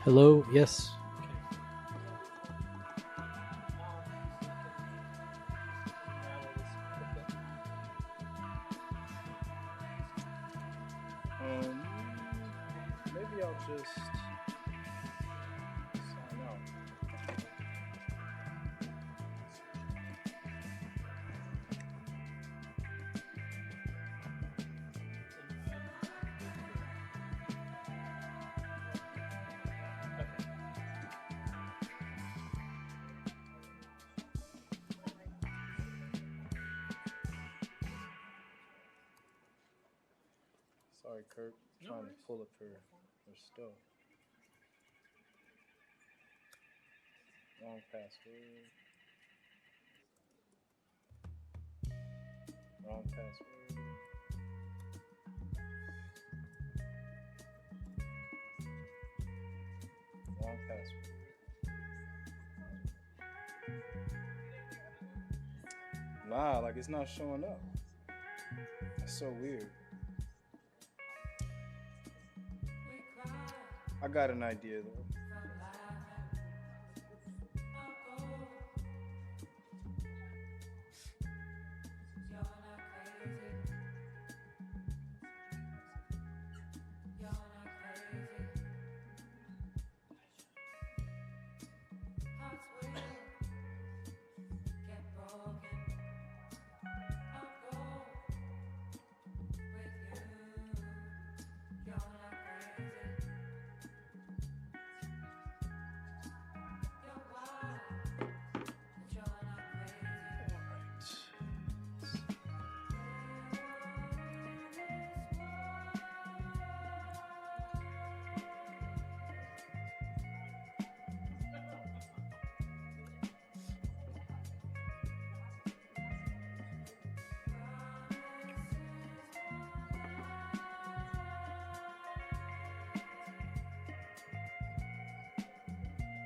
Hello, yes. Um, Maybe I'll just sign out. Sorry, Kirk. Trying to pull up her stuff. Wrong password. Wrong password. Wrong password. Nah, like it's not showing up. That's so weird. I got an idea though.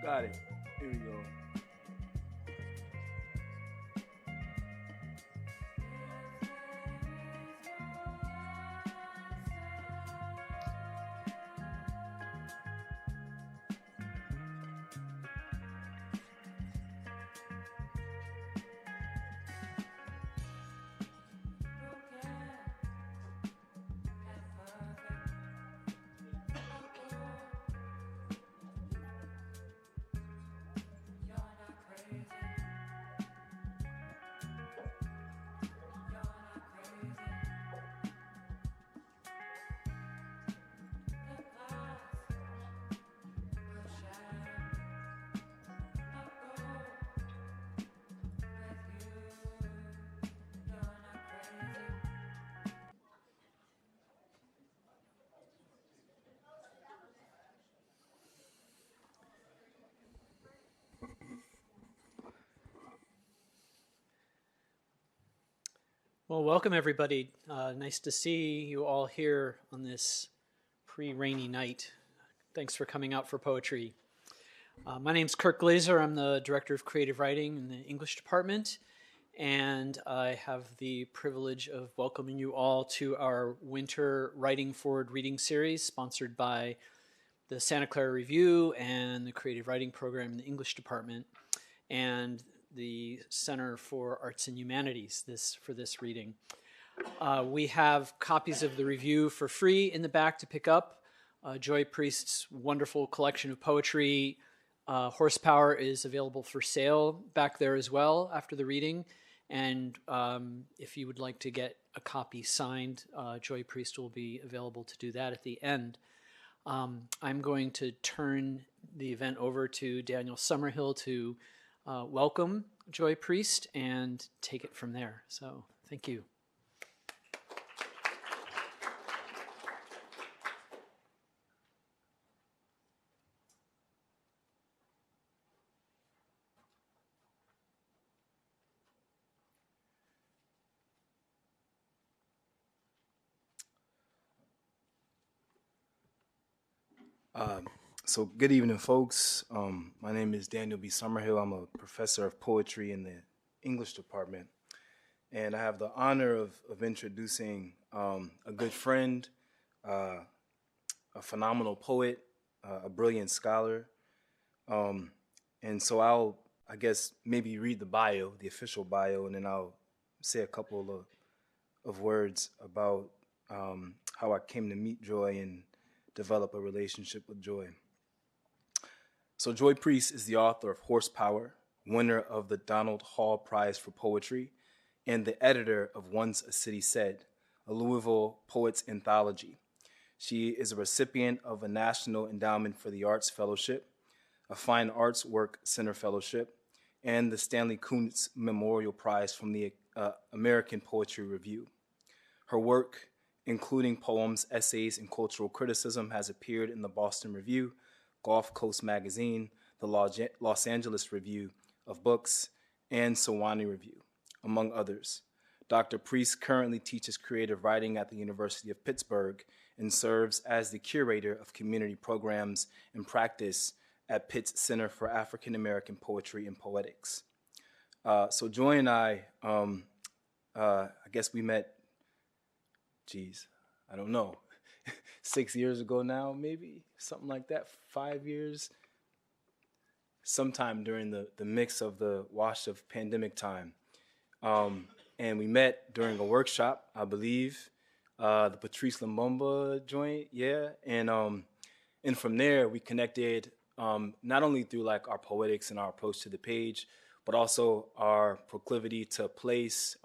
Got it. Here we go. Well, welcome everybody. Nice to see you all here on this pre-rainy night. Thanks for coming out for poetry. My name's Kirk Glazer. I'm the Director of Creative Writing in the English Department, and I have the privilege of welcoming you all to our Winter Writing Forward reading series sponsored by the Santa Clara Review and the Creative Writing Program in the English Department, and the Center for Arts and Humanities for this reading. We have copies of the review for free in the back to pick up. Joy Priest's wonderful collection of poetry, Horsepower, is available for sale back there as well after the reading. And if you would like to get a copy signed, Joy Priest will be available to do that at the end. I'm going to turn the event over to Daniel Summerhill to welcome Joy Priest and take it from there. So thank you. So good evening, folks. My name is Daniel B. Summerhill. I'm a professor of poetry in the English department, and I have the honor of introducing a good friend, a phenomenal poet, a brilliant scholar. And so I guess, maybe read the bio, the official bio, and then I'll say a couple of words about how I came to meet Joy and develop a relationship with Joy. So Joy Priest is the author of Horsepower, winner of the Donald Hall Prize for Poetry, and the editor of Once a City Said, a Louisville poets anthology. She is a recipient of a National Endowment for the Arts Fellowship, a Fine Arts Work Center Fellowship, and the Stanley Kunitz Memorial Prize from the American Poetry Review. Her work, including poems, essays, and cultural criticism, has appeared in the Boston Review, Gulf Coast Magazine, the Los Angeles Review of Books, and Sewanee Review, among others. Dr. Priest currently teaches creative writing at the University of Pittsburgh and serves as the curator of community programs and practice at Pitt's Center for African American Poetry and Poetics. So Joy and I guess we met, I don't know, 6 years ago now, maybe, something like that, 5 years, sometime during the mix of the wash of pandemic time. And we met during a workshop, I believe, the Patrice Lumumba joint, yeah. And from there, we connected not only through like our poetics and our approach to the page, but also our proclivity to place.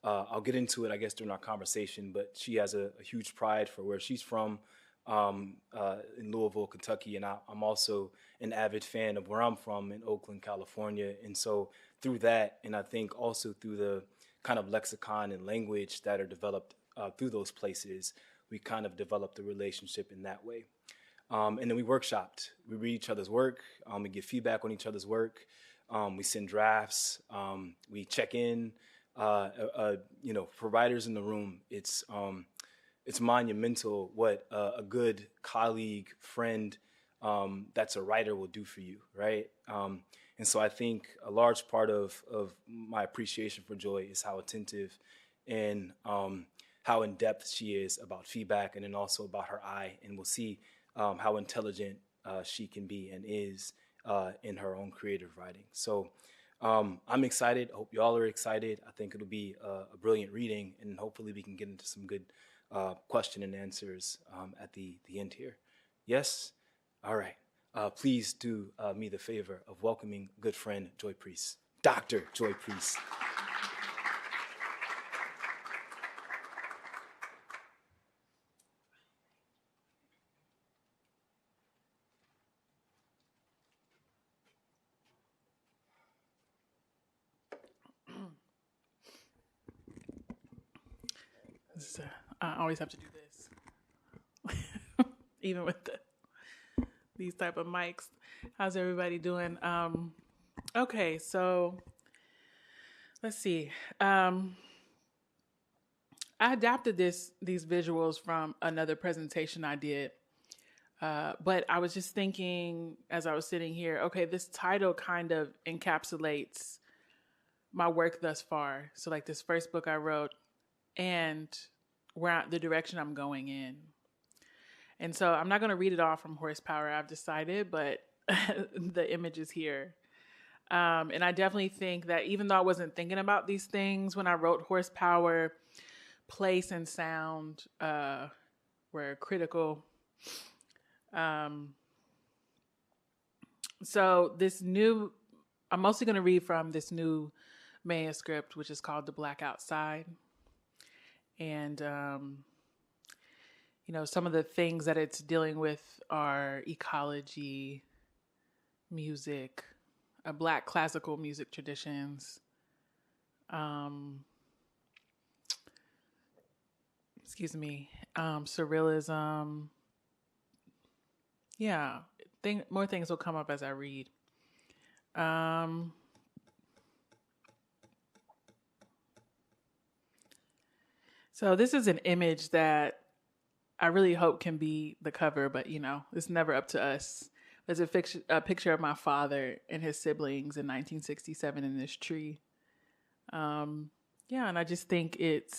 I'll get into it, I guess, during our conversation, but she has a huge pride for where she's from in Louisville, Kentucky, and I'm also an avid fan of where I'm from in Oakland, California. And so through that, and I think also through the kind of lexicon and language that are developed through those places, we kind of developed a relationship in that way. And then we workshopped. We read each other's work. We give feedback on each other's work. We send drafts. We check in. For writers in the room, it's monumental what a good colleague, friend, that's a writer will do for you, right? And so I think a large part of my appreciation for Joy is how attentive and how in depth she is about feedback, and then also about her eye, and we'll see how intelligent she can be and is in her own creative writing. So I'm excited. I hope y'all are excited. I think it'll be a brilliant reading, and hopefully we can get into some good question and answers at the end here. Yes? All right. Please do me the favor of welcoming good friend Joy Priest, Dr. Joy Priest. I always have to do this, even with these type of mics. How's everybody doing? Okay, so let's see. I adapted these visuals from another presentation I did, but I was just thinking as I was sitting here, okay, this title kind of encapsulates my work thus far. So like this first book I wrote, and the direction I'm going in. And so I'm not going to read it all from Horsepower, I've decided, but the image is here. And I definitely think that even though I wasn't thinking about these things when I wrote Horsepower, place and sound were critical. So I'm mostly going to read from this new manuscript, which is called The Black Outside. And, some of the things that it's dealing with are ecology, music, Black classical music traditions, surrealism. Yeah, more things will come up as I read. So this is an image that I really hope can be the cover, but it's never up to us. There's a picture of my father and his siblings in 1967 in this tree. And I just think it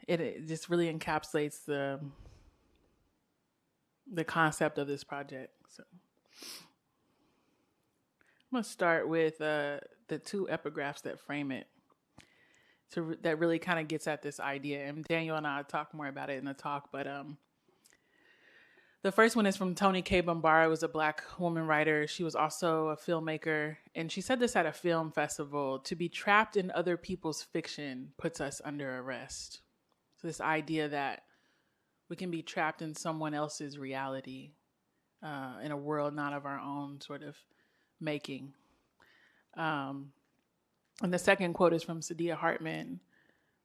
just really encapsulates the concept of this project. So I'm going to start with the two epigraphs that frame it. So that really kind of gets at this idea. And Daniel and I talk more about it in the talk, but the first one is from Toni K. Bambara, who was a Black woman writer. She was also a filmmaker. And she said this at a film festival: to be trapped in other people's fiction puts us under arrest. So this idea that we can be trapped in someone else's reality, in a world not of our own sort of making. And the second quote is from Saidiya Hartman.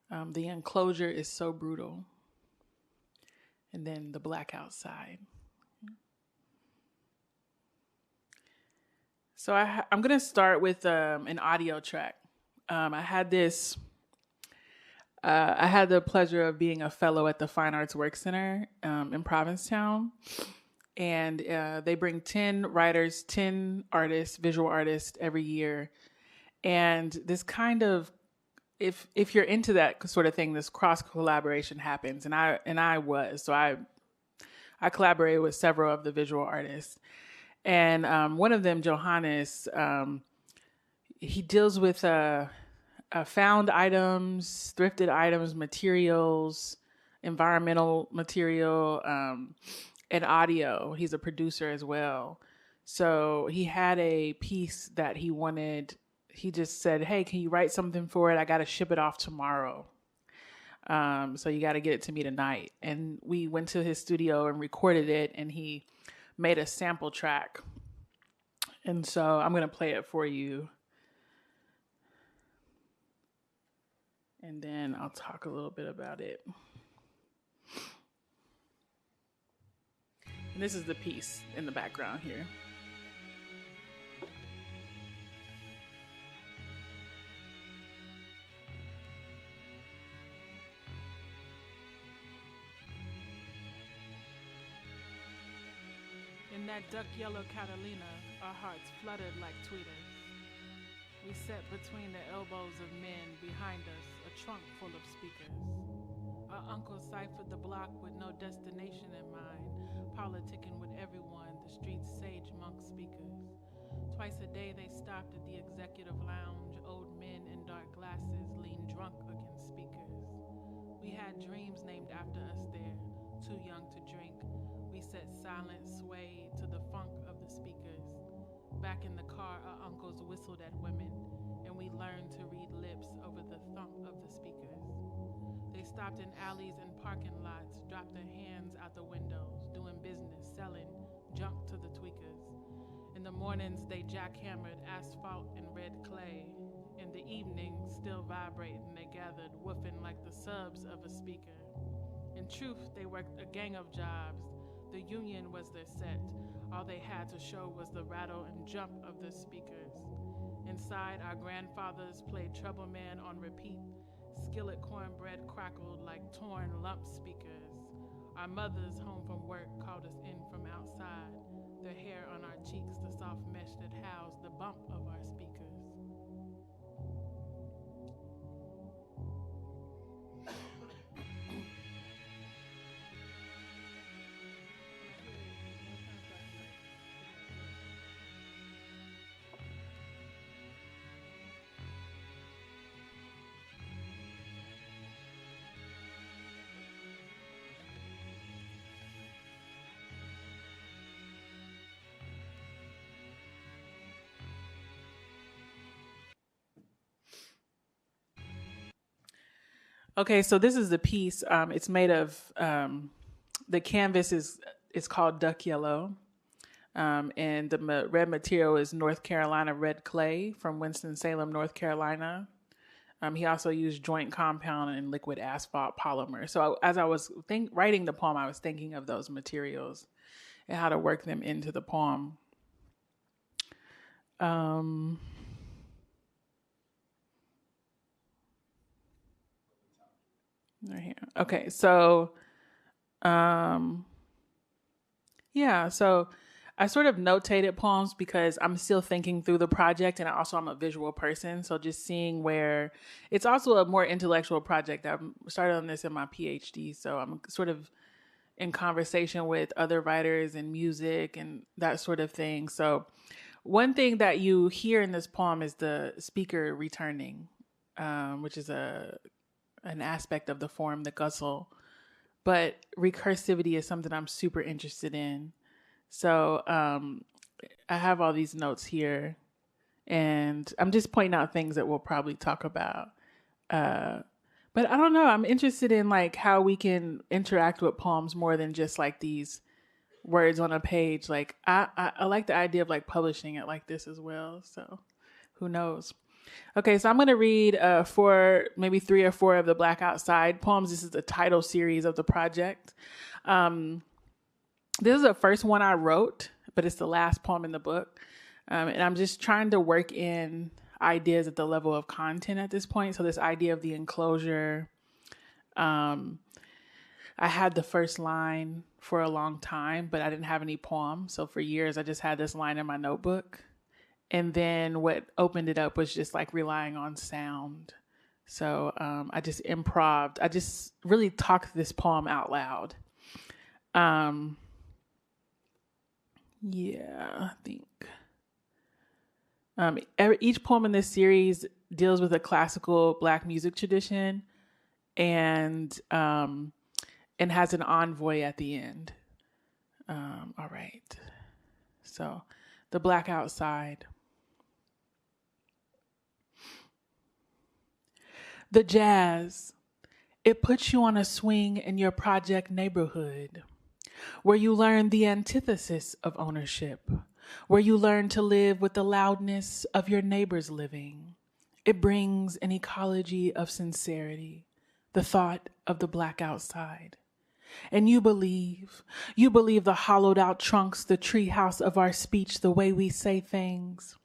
The enclosure is so brutal. And then the black outside. So I'm going to start with an audio track. I had the pleasure of being a fellow at the Fine Arts Work Center in Provincetown. And they bring 10 writers, 10 artists, visual artists every year. And this kind of, if you're into that sort of thing, this cross collaboration happens, and I was. So I collaborated with several of the visual artists, and one of them, Johannes, he deals with found items, thrifted items, materials, environmental material, and audio. He's a producer as well. So he had a piece that he wanted. He just said, "Hey, can you write something for it? I got to ship it off tomorrow. So you got to get it to me tonight." And we went to his studio and recorded it, and he made a sample track. And so I'm going to play it for you. And then I'll talk a little bit about it. And this is the piece in the background here. In that duck yellow Catalina, our hearts fluttered like tweeters. We sat between the elbows of men behind us, a trunk full of speakers. Our uncle ciphered the block with no destination in mind, politicking with everyone, the street's sage monk speakers. Twice a day they stopped at the executive lounge. Old men in dark glasses leaned drunk against speakers. We had dreams named after us there, too young to drink. We sat silent, swayed to the funk of the speakers. Back in the car, our uncles whistled at women, and we learned to read lips over the thump of the speakers. They stopped in alleys and parking lots, dropped their hands out the windows, doing business, selling junk to the tweakers. In the mornings, they jackhammered asphalt and red clay. In the evenings, still vibrating, they gathered, woofing like the subs of a speaker. In truth, they worked a gang of jobs. The union was their set. All they had to show was the rattle and jump of the speakers. Inside, our grandfathers played Trouble Man on repeat. Skillet cornbread crackled like torn lump speakers. Our mothers, home from work, called us in from outside. Their hair on our cheeks, the soft mesh that housed the bump of our speakers. Okay, so this is the piece. It's made of, the canvas is called Duck Yellow. And the red material is North Carolina red clay from Winston-Salem, North Carolina. He also used joint compound and liquid asphalt polymer. So as I was writing the poem, I was thinking of those materials and how to work them into the poem. Right here. Okay, so, so I sort of notated poems because I'm still thinking through the project, and I'm a visual person. So just seeing where it's also a more intellectual project. I started on this in my PhD, so I'm sort of in conversation with other writers and music and that sort of thing. So one thing that you hear in this poem is the speaker returning, which is an aspect of the form, the guzzle. But recursivity is something I'm super interested in. So I have all these notes here, and I'm just pointing out things that we'll probably talk about. But I don't know. I'm interested in like how we can interact with poems more than just like these words on a page. Like I like the idea of like publishing it like this as well. So who knows? Okay, so I'm going to read maybe 3 or 4 of the Black Outside poems. This is the title series of the project. This is the first one I wrote, but it's the last poem in the book. And I'm just trying to work in ideas at the level of content at this point. So this idea of the enclosure, I had the first line for a long time, but I didn't have any poem. So for years, I just had this line in my notebook. And then what opened it up was just like relying on sound. So I just improv'd. I just really talked this poem out loud. I think. Each poem in this series deals with a classical Black music tradition and has an envoy at the end. All right. So the Black Outside. The jazz, it puts you on a swing in your project neighborhood, where you learn the antithesis of ownership, where you learn to live with the loudness of your neighbor's living. It brings an ecology of sincerity, the thought of the Black outside. And you believe the hollowed out trunks, the treehouse of our speech, the way we say things.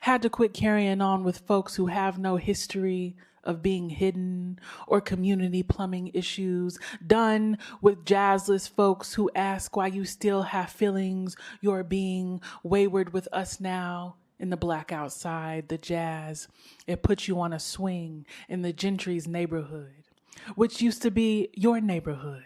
Had to quit carrying on with folks who have no history of being hidden or community plumbing issues. Done with jazzless folks who ask why you still have feelings. You're being wayward with us now. In the Black outside, the jazz, it puts you on a swing in the gentry's neighborhood, which used to be your neighborhood,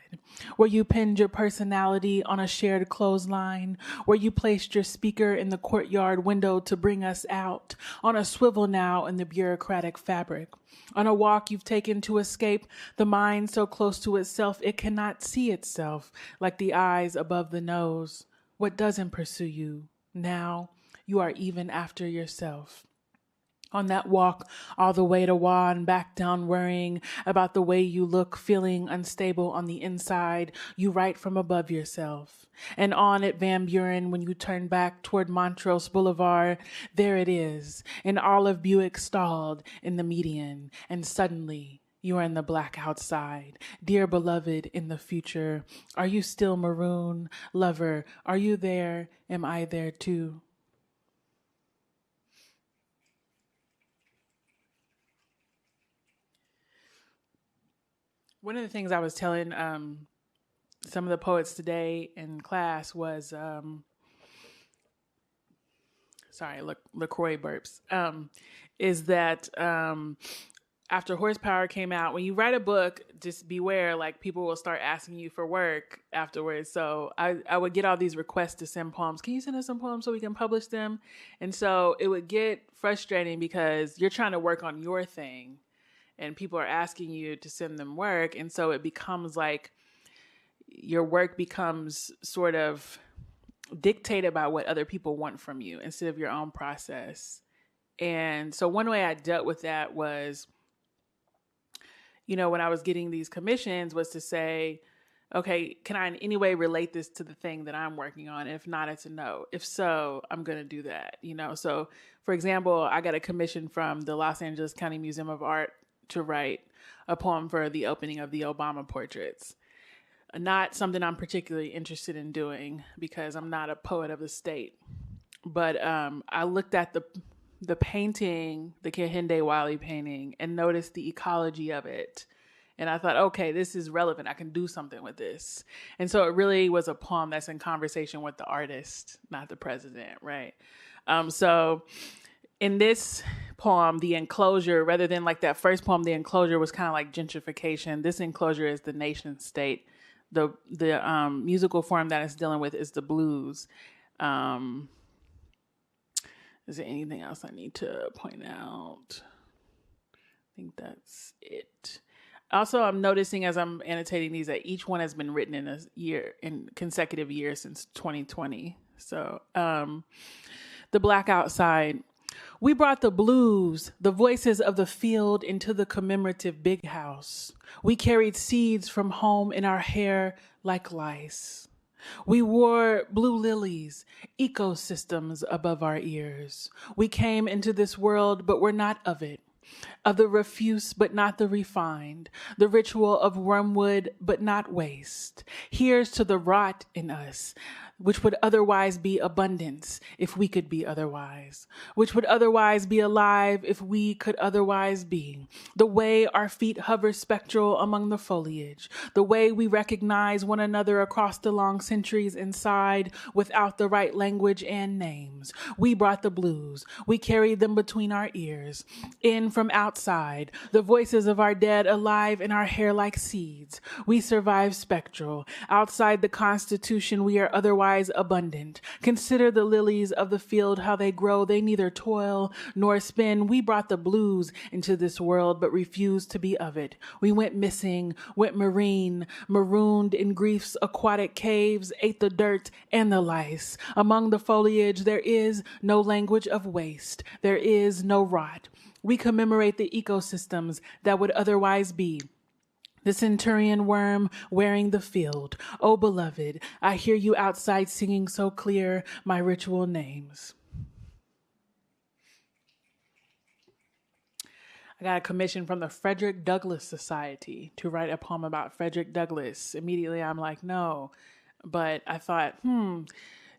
where you pinned your personality on a shared clothesline, where you placed your speaker in the courtyard window to bring us out, on a swivel now in the bureaucratic fabric, on a walk you've taken to escape the mind so close to itself it cannot see itself, like the eyes above the nose. What doesn't pursue you? Now you are even after yourself. On that walk all the way to Wa and back down, worrying about the way you look, feeling unstable on the inside, you write from above yourself. And on at Van Buren, when you turn back toward Montrose Boulevard, there it is, an Olive Buick stalled in the median, and suddenly you are in the Black outside. Dear beloved in the future, are you still maroon? Lover, are you there? Am I there too? One of the things I was telling some of the poets today in class was, LaCroix burps, is that after Horsepower came out, when you write a book, just beware, like people will start asking you for work afterwards. So I would get all these requests to send poems. Can you send us some poems so we can publish them? And so it would get frustrating because you're trying to work on your thing and people are asking you to send them work. And so it becomes like your work becomes sort of dictated by what other people want from you instead of your own process. And so one way I dealt with that was, when I was getting these commissions was to say, okay, can I in any way relate this to the thing that I'm working on? If not, it's a no. If so, I'm going to do that, So for example, I got a commission from the Los Angeles County Museum of Art to write a poem for the opening of the Obama portraits. Not something I'm particularly interested in doing because I'm not a poet of the state. But I looked at the painting, the Kehinde Wiley painting, and noticed the ecology of it. And I thought, okay, this is relevant. I can do something with this. And so it really was a poem that's in conversation with the artist, not the president, right? So in this poem, the enclosure, rather than like that first poem, the enclosure was kind of like gentrification. This enclosure is the nation state the musical form that it's dealing with is the blues. Is there anything else I need to point out? I think that's it. Also, I'm noticing as I'm annotating these that each one has been written in consecutive years since 2020. So, the Black Outside. We brought the blues, the voices of the field, into the commemorative big house. We carried seeds from home in our hair like lice. We wore blue lilies, ecosystems above our ears. We came into this world, but were not of it. Of the refuse, but not the refined. The ritual of wormwood, but not waste. Here's to the rot in us, which would otherwise be abundance if we could be otherwise, which would otherwise be alive if we could otherwise be. The way our feet hover spectral among the foliage, the way we recognize one another across the long centuries inside without the right language and names. We brought the blues. We carried them between our ears. In from outside, the voices of our dead alive in our hair like seeds. We survive spectral. Outside the Constitution, we are otherwise abundant. Consider the lilies of the field, how they grow. They neither toil nor spin. We brought the blues into this world, but refused to be of it. We went missing, went marine, marooned in grief's aquatic caves, ate the dirt and the lice. Among the foliage, there is no language of waste. There is no rot. We commemorate the ecosystems that would otherwise be. The centurion worm wearing the field. Oh, beloved, I hear you outside singing so clear my ritual names. I got a commission from the Frederick Douglass Society to write a poem about Frederick Douglass. Immediately, I'm like, no. But I thought,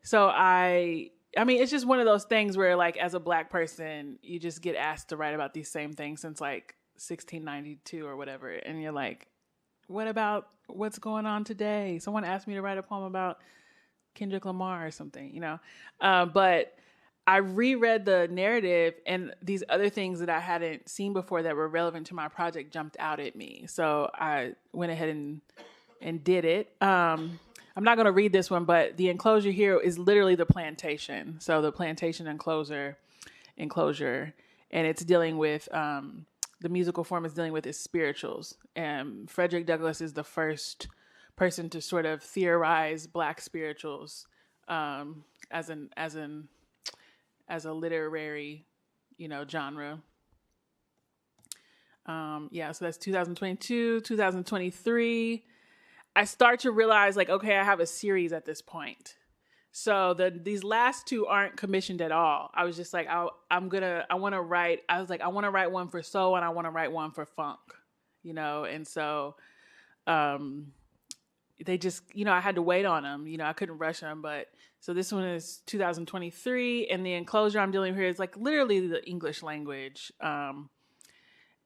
So I mean, it's just one of those things where, like, as a Black person, you just get asked to write about these same things since, like, 1692 or whatever. And you're like, what about what's going on today? Someone asked me to write a poem about Kendrick Lamar or something, you know? But I reread the narrative, and these other things that I hadn't seen before that were relevant to my project jumped out at me. So I went ahead and did it. I'm not going to read this one, but the enclosure here is literally the plantation. So the plantation enclosure, and it's dealing with... the musical form is dealing with is spirituals. And Frederick Douglass is the first person to sort of theorize Black spirituals as a literary, genre. So that's 2022, 2023. I start to realize, like, okay, I have a series at this point. So these last two aren't commissioned at all. I was just like, I want to write one for soul and I want to write one for funk, and so they just, I had to wait on them, I couldn't rush them. But so this one is 2023, and the enclosure I'm dealing with here is like literally the English language.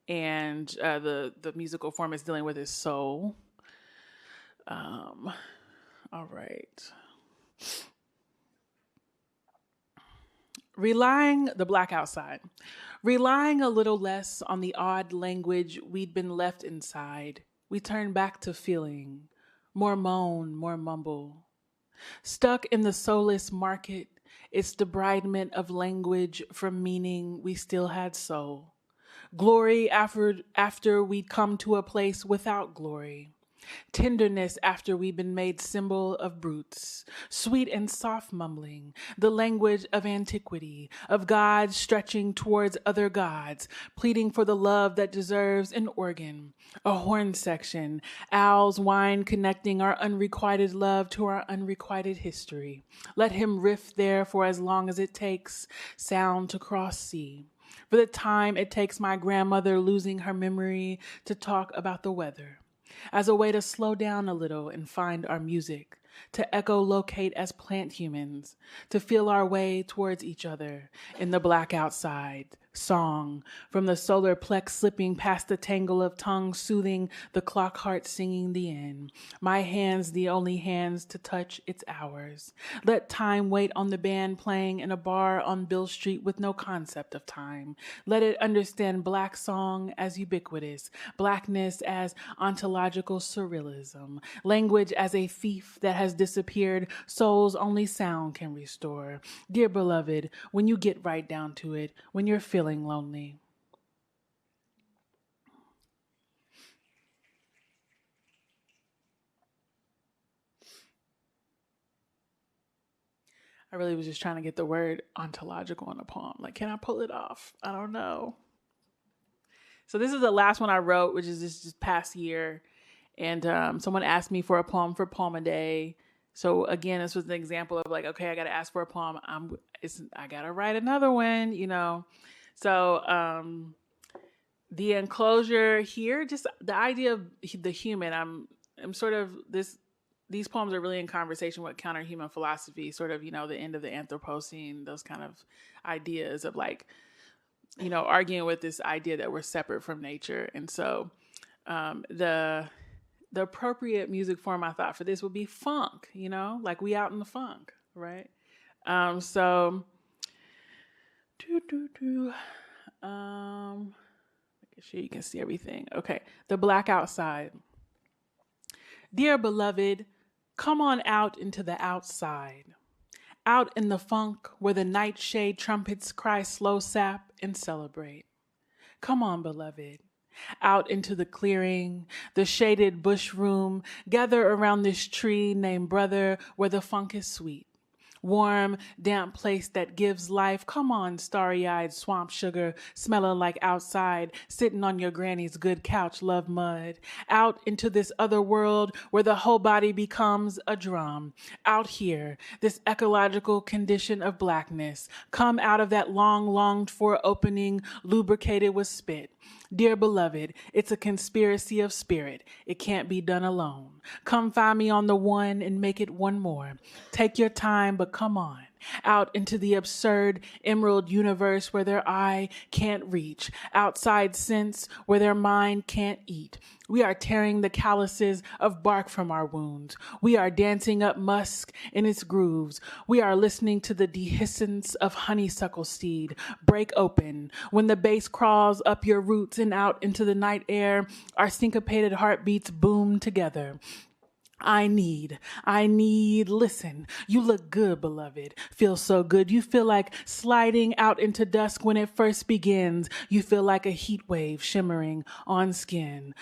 And the musical form it's dealing with is soul. All right. The Black Outside. Relying a little less on the odd language we'd been left inside, we turned back to feeling, more moan, more mumble. Stuck in the soulless market, its debridement of language from meaning we still had soul. Glory after we'd come to a place without glory. Tenderness after we've been made symbol of brutes, sweet and soft mumbling, the language of antiquity, of gods stretching towards other gods, pleading for the love that deserves an organ, a horn section, owls whine connecting our unrequited love to our unrequited history. Let him riff there for as long as it takes sound to cross sea. For the time it takes my grandmother losing her memory to talk about the weather. As a way to slow down a little and find our music, to echolocate as plant humans, to feel our way towards each other in the Black Outside, Song from the solar plex slipping past the tangle of tongues, soothing the clock heart singing the end. My hands, the only hands to touch its hours. Let time wait on the band playing in a bar on Bill Street with no concept of time. Let it understand Black song as ubiquitous, Blackness as ontological surrealism, language as a thief that has disappeared, souls only sound can restore. Dear beloved, when you get right down to it, when you're feeling lonely. I really was just trying to get the word ontological in a poem. Like, can I pull it off? I don't know. So this is the last one I wrote, which is this past year. And someone asked me for a poem for Poem a Day. So again, this was an example of like, okay, I got to ask for a poem. I got to write another one, you know. So the enclosure here, just the idea of the human, I'm sort of these poems are really in conversation with counter-human philosophy, sort of, you know, the end of the Anthropocene, those kind of ideas of like, you know, arguing with this idea that we're separate from nature. And so the appropriate music form I thought for this would be funk, you know, like we out in the funk, right? So make sure you can see everything. Okay, the Black Outside. Dear beloved, come on out into the outside. Out in the funk where the nightshade trumpets cry slow sap and celebrate. Come on, beloved. Out into the clearing, the shaded bush room, gather around this tree named Brother where the funk is sweet. Warm, damp place that gives life. Come on, starry-eyed swamp sugar, smelling like outside, sitting on your granny's good couch, love mud. Out into this other world where the whole body becomes a drum. Out here, this ecological condition of blackness. Come out of that long longed for opening, lubricated with spit. Dear beloved, it's a conspiracy of spirit. It can't be done alone. Come find me on the one and make it one more. Take your time, but come on. Out into the absurd emerald universe where their eye can't reach. Outside sense where their mind can't eat. We are tearing the calluses of bark from our wounds. We are dancing up musk in its grooves. We are listening to the dehiscence of honeysuckle seed break open. When the bass crawls up your roots and out into the night air, our syncopated heartbeats boom together. I need, listen, you look good, beloved. Feel so good. You feel like sliding out into dusk when it first begins. You feel like a heat wave shimmering on skin.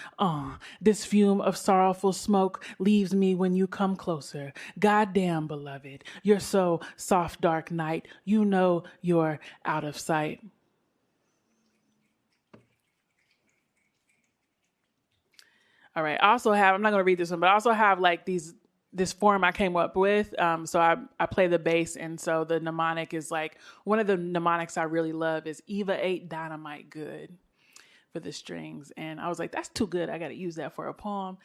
This fume of sorrowful smoke leaves me when you come closer. Goddamn, beloved, you're so soft, dark night. You know you're out of sight. All right. I also have, I'm not going to read this one, but I also have like this form I came up with. So I play the bass. And so the mnemonic is like, one of the mnemonics I really love is Eva 8 Dynamite Good for the strings. And I was like, that's too good. I got to use that for a poem.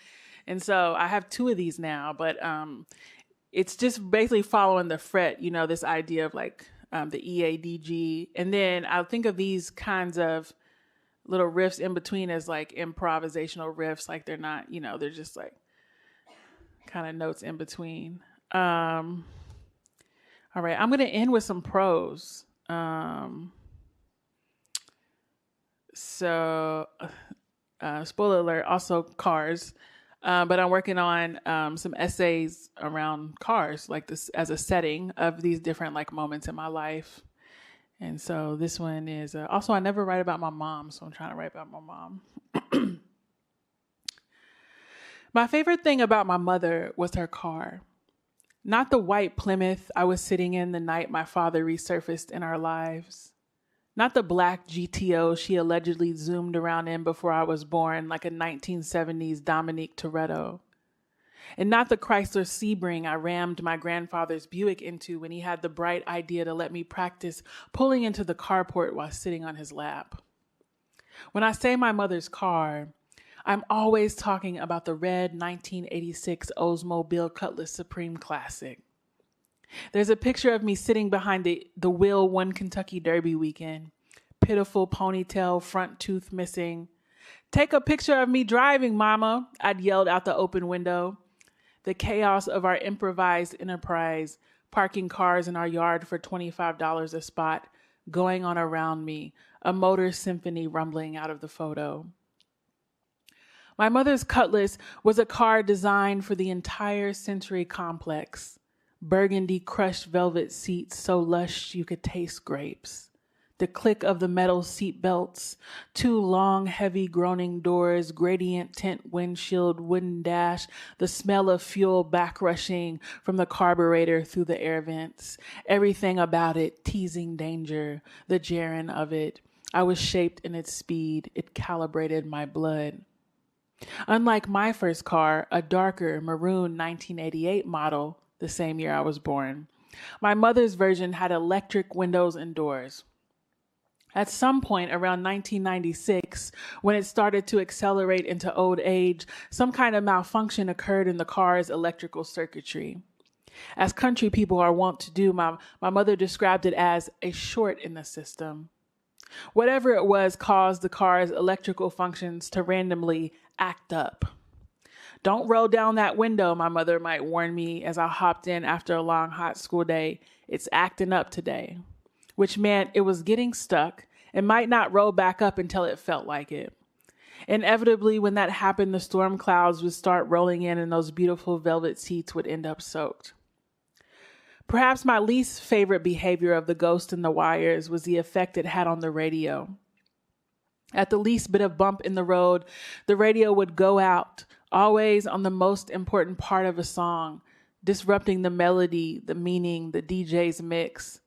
And so I have two of these now, but it's just basically following the fret, you know, this idea of like the EADG. And then I'll think of these kinds of little riffs in between as like improvisational riffs. Like they're not, you know, they're just like kind of notes in between. All right. I'm going to end with some prose. So spoiler alert, also cars. But I'm working on some essays around cars, like this as a setting of these different like moments in my life. And so this one is also, I never write about my mom, so I'm trying to write about my mom. My favorite thing about my mother was her car. Not the white Plymouth I was sitting in the night my father resurfaced in our lives. Not the black GTO she allegedly zoomed around in before I was born like a 1970s Dominique Toretto. And not the Chrysler Sebring I rammed my grandfather's Buick into when he had the bright idea to let me practice pulling into the carport while sitting on his lap. When I say my mother's car, I'm always talking about the red 1986 Oldsmobile Cutlass Supreme Classic. There's a picture of me sitting behind the wheel one Kentucky Derby weekend, pitiful ponytail, front tooth missing. "Take a picture of me driving, Mama," I'd yelled out the open window. The chaos of our improvised enterprise, parking cars in our yard for $25 a spot, going on around me, a motor symphony rumbling out of the photo. My mother's Cutlass was a car designed for the entire Century complex. Burgundy crushed velvet seats so lush you could taste grapes. The click of the metal seat belts, two long, heavy groaning doors, gradient tint windshield, wooden dash, the smell of fuel backrushing from the carburetor through the air vents. Everything about it teasing danger, the gerund of it. I was shaped in its speed. It calibrated my blood. Unlike my first car, a darker maroon 1988 model, the same year I was born, my mother's version had electric windows and doors. At some point around 1996, when it started to accelerate into old age, some kind of malfunction occurred in the car's electrical circuitry. As country people are wont to do, my mother described it as a short in the system. Whatever it was caused the car's electrical functions to randomly act up. "Don't roll down that window," my mother might warn me as I hopped in after a long, hot school day. "It's acting up today," which meant it was getting stuck and might not roll back up until it felt like it. Inevitably, when that happened, the storm clouds would start rolling in and those beautiful velvet seats would end up soaked. Perhaps my least favorite behavior of the ghost in the wires was the effect it had on the radio. At the least bit of bump in the road, the radio would go out, always on the most important part of a song, disrupting the melody, the meaning, the DJ's mix.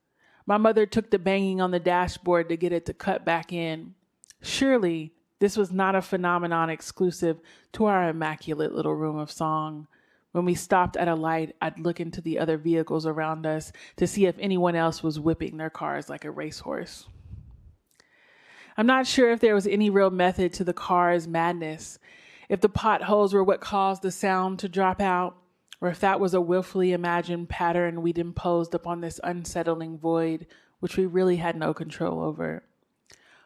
My mother took the banging on the dashboard to get it to cut back in. Surely, this was not a phenomenon exclusive to our immaculate little room of song. When we stopped at a light, I'd look into the other vehicles around us to see if anyone else was whipping their cars like a racehorse. I'm not sure if there was any real method to the car's madness, if the potholes were what caused the sound to drop out, or if that was a willfully imagined pattern we'd imposed upon this unsettling void, which we really had no control over.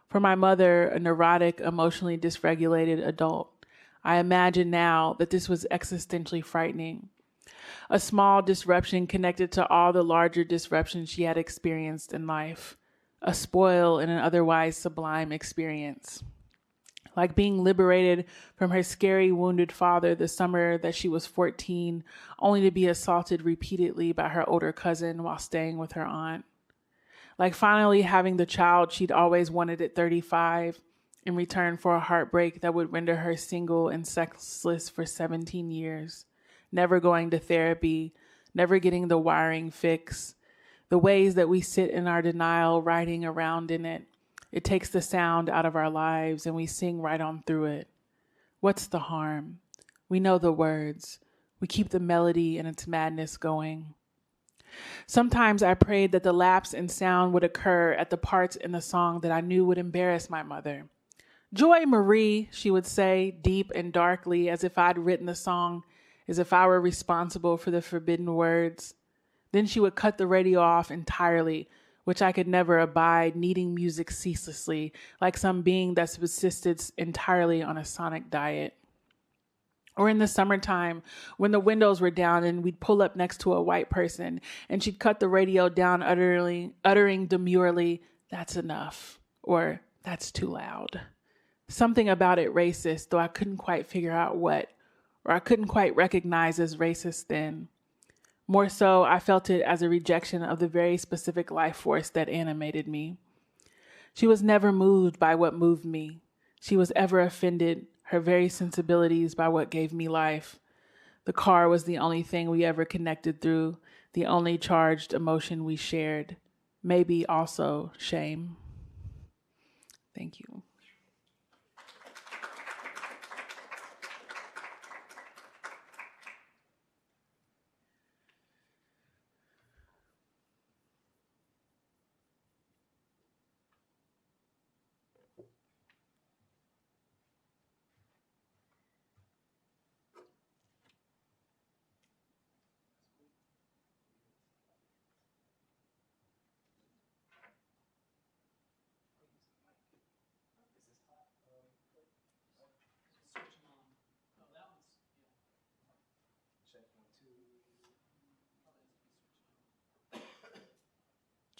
For my mother, a neurotic, emotionally dysregulated adult, I imagine now that this was existentially frightening. A small disruption connected to all the larger disruptions she had experienced in life. A spoil in an otherwise sublime experience. Like being liberated from her scary, wounded father the summer that she was 14, only to be assaulted repeatedly by her older cousin while staying with her aunt. Like finally having the child she'd always wanted at 35, in return for a heartbreak that would render her single and sexless for 17 years, never going to therapy, never getting the wiring fix, the ways that we sit in our denial, riding around in it. It takes the sound out of our lives and we sing right on through it. What's the harm? We know the words. We keep the melody and its madness going. Sometimes I prayed that the lapse in sound would occur at the parts in the song that I knew would embarrass my mother. "Joy Marie," she would say, deep and darkly, as if I'd written the song, as if I were responsible for the forbidden words. Then she would cut the radio off entirely, which I could never abide, needing music ceaselessly, like some being that subsisted entirely on a sonic diet. Or in the summertime, when the windows were down and we'd pull up next to a white person, and she'd cut the radio down, uttering demurely, "That's enough," or "That's too loud." Something about it racist, though I couldn't quite figure out what, or I couldn't quite recognize as racist then. More so, I felt it as a rejection of the very specific life force that animated me. She was never moved by what moved me. She was ever offended, her very sensibilities, by what gave me life. The car was the only thing we ever connected through, the only charged emotion we shared. Maybe also shame. Thank you.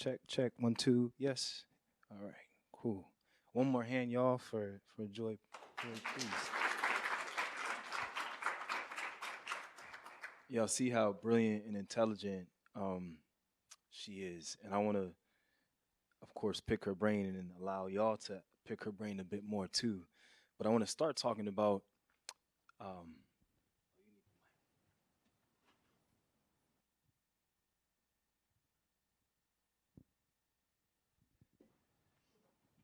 check, check. 1, 2. Yes. All right. Cool. One more hand, y'all, for Joy. Joy, please. Y'all see how brilliant and intelligent she is, and I want to, of course, pick her brain and allow y'all to pick her brain a bit more too. But I want to start talking about. Um,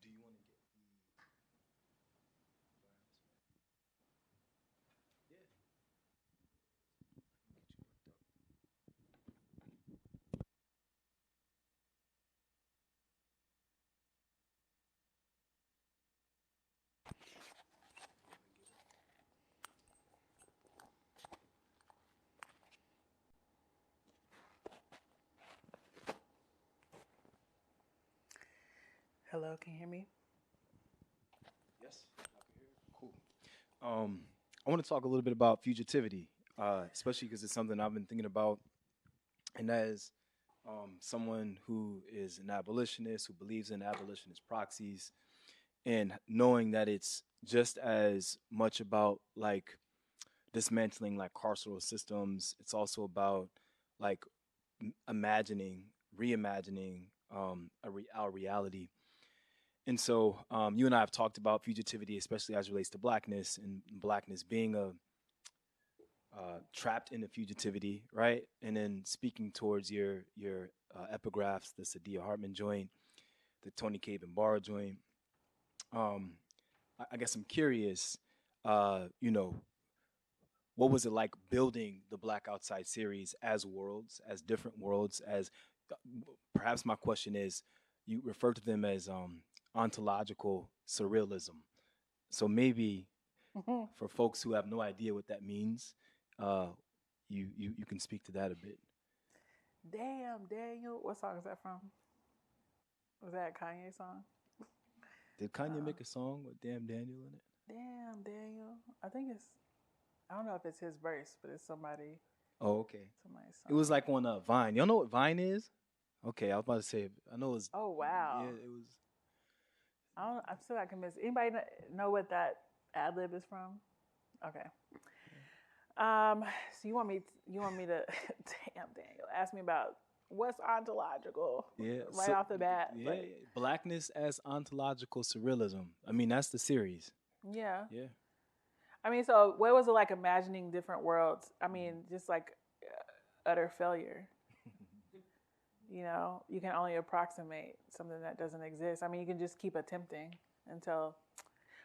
do you want to get the? Yeah. Hello, can you hear me? Yes, I can hear you. Cool. I want to talk a little bit about fugitivity, especially because it's something I've been thinking about, and that is someone who is an abolitionist who believes in abolitionist proxies, and knowing that it's just as much about like dismantling like carceral systems. It's also about like imagining, reimagining our reality. And so you and I have talked about fugitivity, especially as it relates to blackness and blackness being a trapped into fugitivity, right? And then speaking towards your epigraphs, the Sadia Hartman joint, the Tony K. Bambara joint. Um, I guess I'm curious, you know, what was it like building the Black Outside series as worlds, as different worlds, as perhaps my question is, you refer to them as ontological surrealism. So maybe for folks who have no idea what that means, uh, you can speak to that a bit. Damn, Daniel. What song is that from? Was that a Kanye song? Did Kanye make a song with Damn Daniel in it? Damn, Daniel. I think it's, I don't know if it's his verse, but it's somebody. Oh, okay. Somebody's song. It was like on Vine. Y'all know what Vine is? Okay, I was about to say. I know it's. Oh, wow. Yeah, it was. I'm still not convinced. Anybody know what that ad lib is from? Okay. So you want me to damn, Daniel, ask me about what's ontological? Yeah, right off the bat. Yeah, blackness as ontological surrealism. I mean, that's the series. Yeah. Yeah. I mean, so what was it like imagining different worlds? I mean, just like utter failure. You know, you can only approximate something that doesn't exist. I mean, you can just keep attempting until.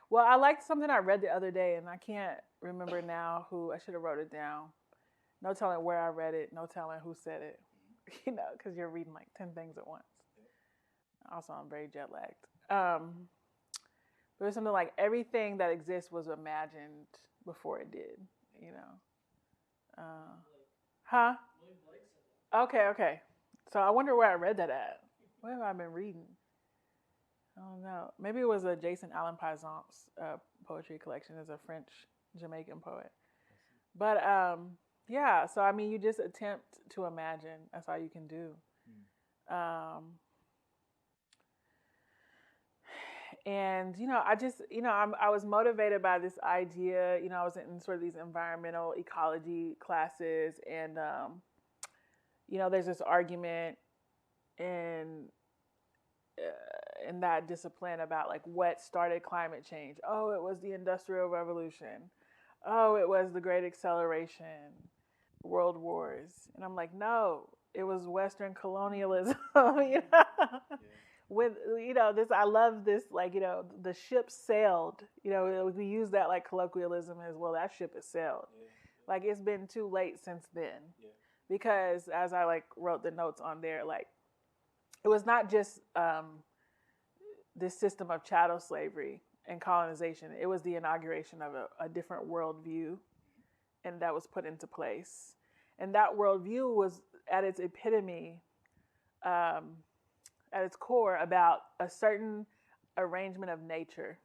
Well, I liked something I read the other day, and I can't remember now who. I should have wrote it down. No telling where I read it. No telling who said it. You know, because you're reading like 10 things at once. Also, I'm very jet lagged. But it's something like everything that exists was imagined before it did. You know. Huh? Okay. So I wonder where I read that at. What have I been reading? I don't know. Maybe it was a Jason Allen Paisan's poetry collection. Is a French Jamaican poet. But yeah, so I mean, you just attempt to imagine. That's all you can do. And you know, I was motivated by this idea. You know, I was in sort of these environmental ecology classes, and you know, there's this argument in that discipline about like what started climate change. Oh, it was the Industrial Revolution. Oh, it was the Great Acceleration, World Wars. And I'm like, no, it was Western colonialism. You know? Yeah. With, you know, this, I love this, like, you know, the ship sailed. You know, we use that like colloquialism as well. That ship has sailed. Yeah. Like, it's been too late since then. Yeah. Because as I like wrote the notes on there, like, it was not just this system of chattel slavery and colonization. It was the inauguration of a different worldview, and that was put into place. And that worldview was at its epitome, at its core, about a certain arrangement of nature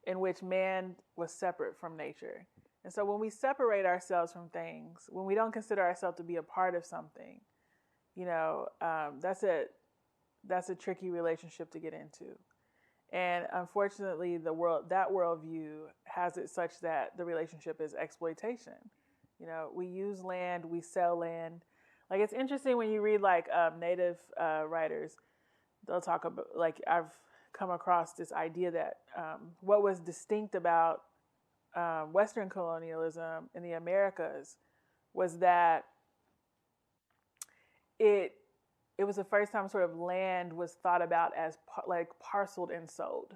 in which man was separate from nature. And so when we separate ourselves from things, when we don't consider ourselves to be a part of something, you know, that's that's a tricky relationship to get into. And unfortunately, that worldview has it such that the relationship is exploitation. You know, we use land, we sell land. Like, it's interesting when you read like native writers, they'll talk about, like, I've come across this idea that what was distinct about Western colonialism in the Americas was that it was the first time sort of land was thought about as like parceled and sold,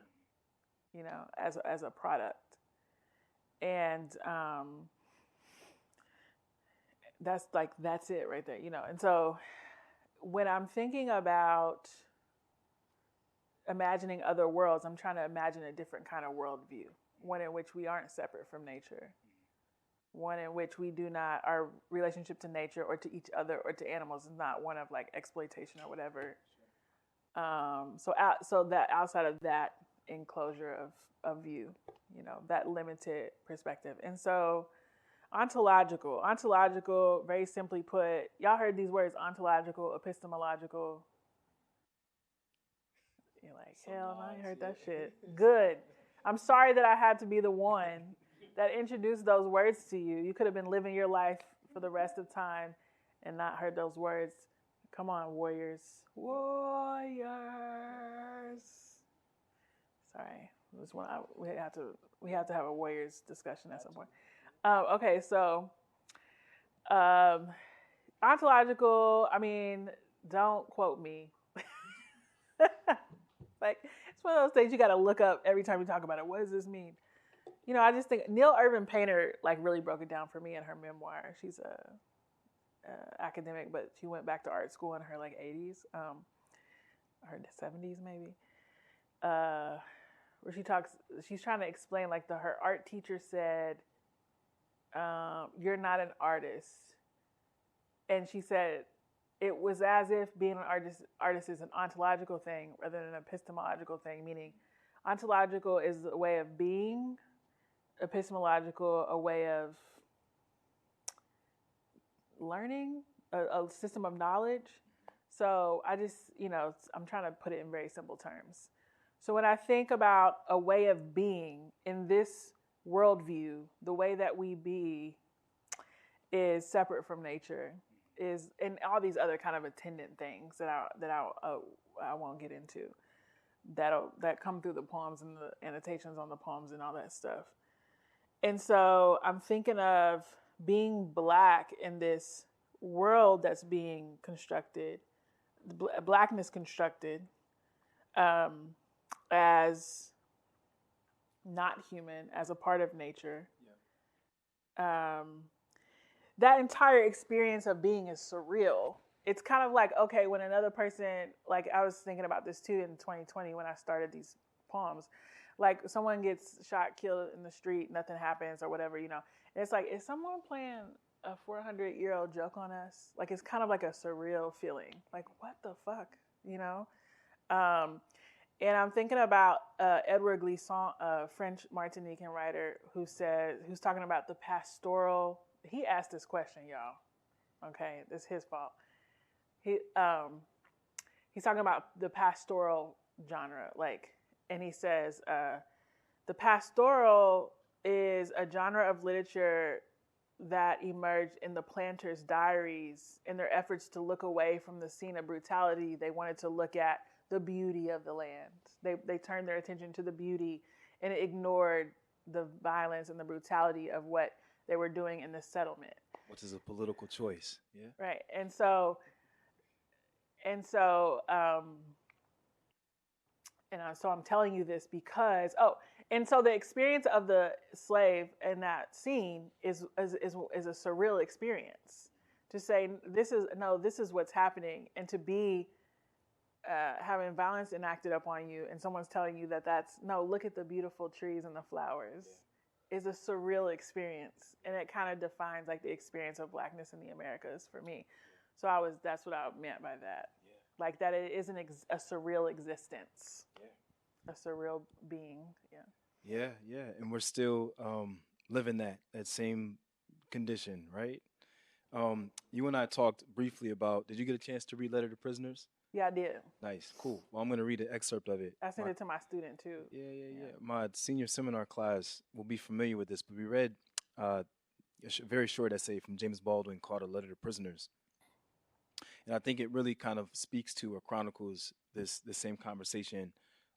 you know, as a product. And that's it right there, you know. And so when I'm thinking about imagining other worlds, I'm trying to imagine a different kind of worldview, one in which we aren't separate from nature, one in which we do not, our relationship to nature or to each other or to animals is not one of like exploitation or whatever. So that outside of that enclosure of view, you know, that limited perspective. And so ontological, very simply put, y'all heard these words, ontological, epistemological. You're like, hell no, I ain't heard that shit. Good. I'm sorry that I had to be the one that introduced those words to you. You could have been living your life for the rest of time and not heard those words. Come on, warriors. Warriors. Sorry. We have to have a warriors discussion at some point. Okay, so ontological, I mean, don't quote me. Like, it's one of those things you got to look up every time you talk about it. What does this mean? You know, I just think Neil Irvin Painter like really broke it down for me in her memoir. She's a academic, but she went back to art school in her like 80s, or 70s maybe. Where she's trying to explain like her art teacher said, "You're not an artist," and she said it was as if being an artist is an ontological thing rather than an epistemological thing. Meaning, ontological is a way of being, epistemological a way of learning, a system of knowledge. So I just, you know, I'm trying to put it in very simple terms. So when I think about a way of being in this worldview, the way that we be is separate from nature, is, and all these other kind of attendant things that I won't get into, that come through the poems and the annotations on the poems and all that stuff. And so I'm thinking of being Black in this world that's being constructed, Blackness constructed as not human, as a part of nature. Yeah. That entire experience of being is surreal. It's kind of like, okay, when another person, like I was thinking about this too in 2020 when I started these poems, like someone gets shot, killed in the street, nothing happens or whatever, you know. And it's like, is someone playing a 400-year-old joke on us? Like, it's kind of like a surreal feeling. Like, what the fuck, you know? And I'm thinking about Edward Glissant, a French Martinican writer who's talking about the pastoral. He asked this question, y'all. Okay, this is his fault. He's talking about the pastoral genre, like, and he says the pastoral is a genre of literature that emerged in the planters' diaries in their efforts to look away from the scene of brutality. They wanted to look at the beauty of the land. They turned their attention to the beauty and ignored the violence and the brutality of what they were doing in the settlement. Which is a political choice. Yeah. Right. And so I'm telling you this because, and so the experience of the slave in that scene is a surreal experience. To say this is what's happening, and to be having violence enacted upon you, and someone's telling you look at the beautiful trees and the flowers, is a surreal experience, and it kind of defines like the experience of Blackness in the Americas for me. So that's what I meant by that. Yeah. Like that it is a surreal existence. Yeah. A surreal being. Yeah. Yeah. And we're still living that same condition, right? You and I talked briefly about. Did you get a chance to read Letter to Prisoners? Yeah, I did. Nice, cool. Well, I'm going to read an excerpt of it. I sent it to my student too. Yeah. My senior seminar class will be familiar with this, but we read a very short essay from James Baldwin called A Letter to Prisoners. And I think it really kind of speaks to or chronicles this same conversation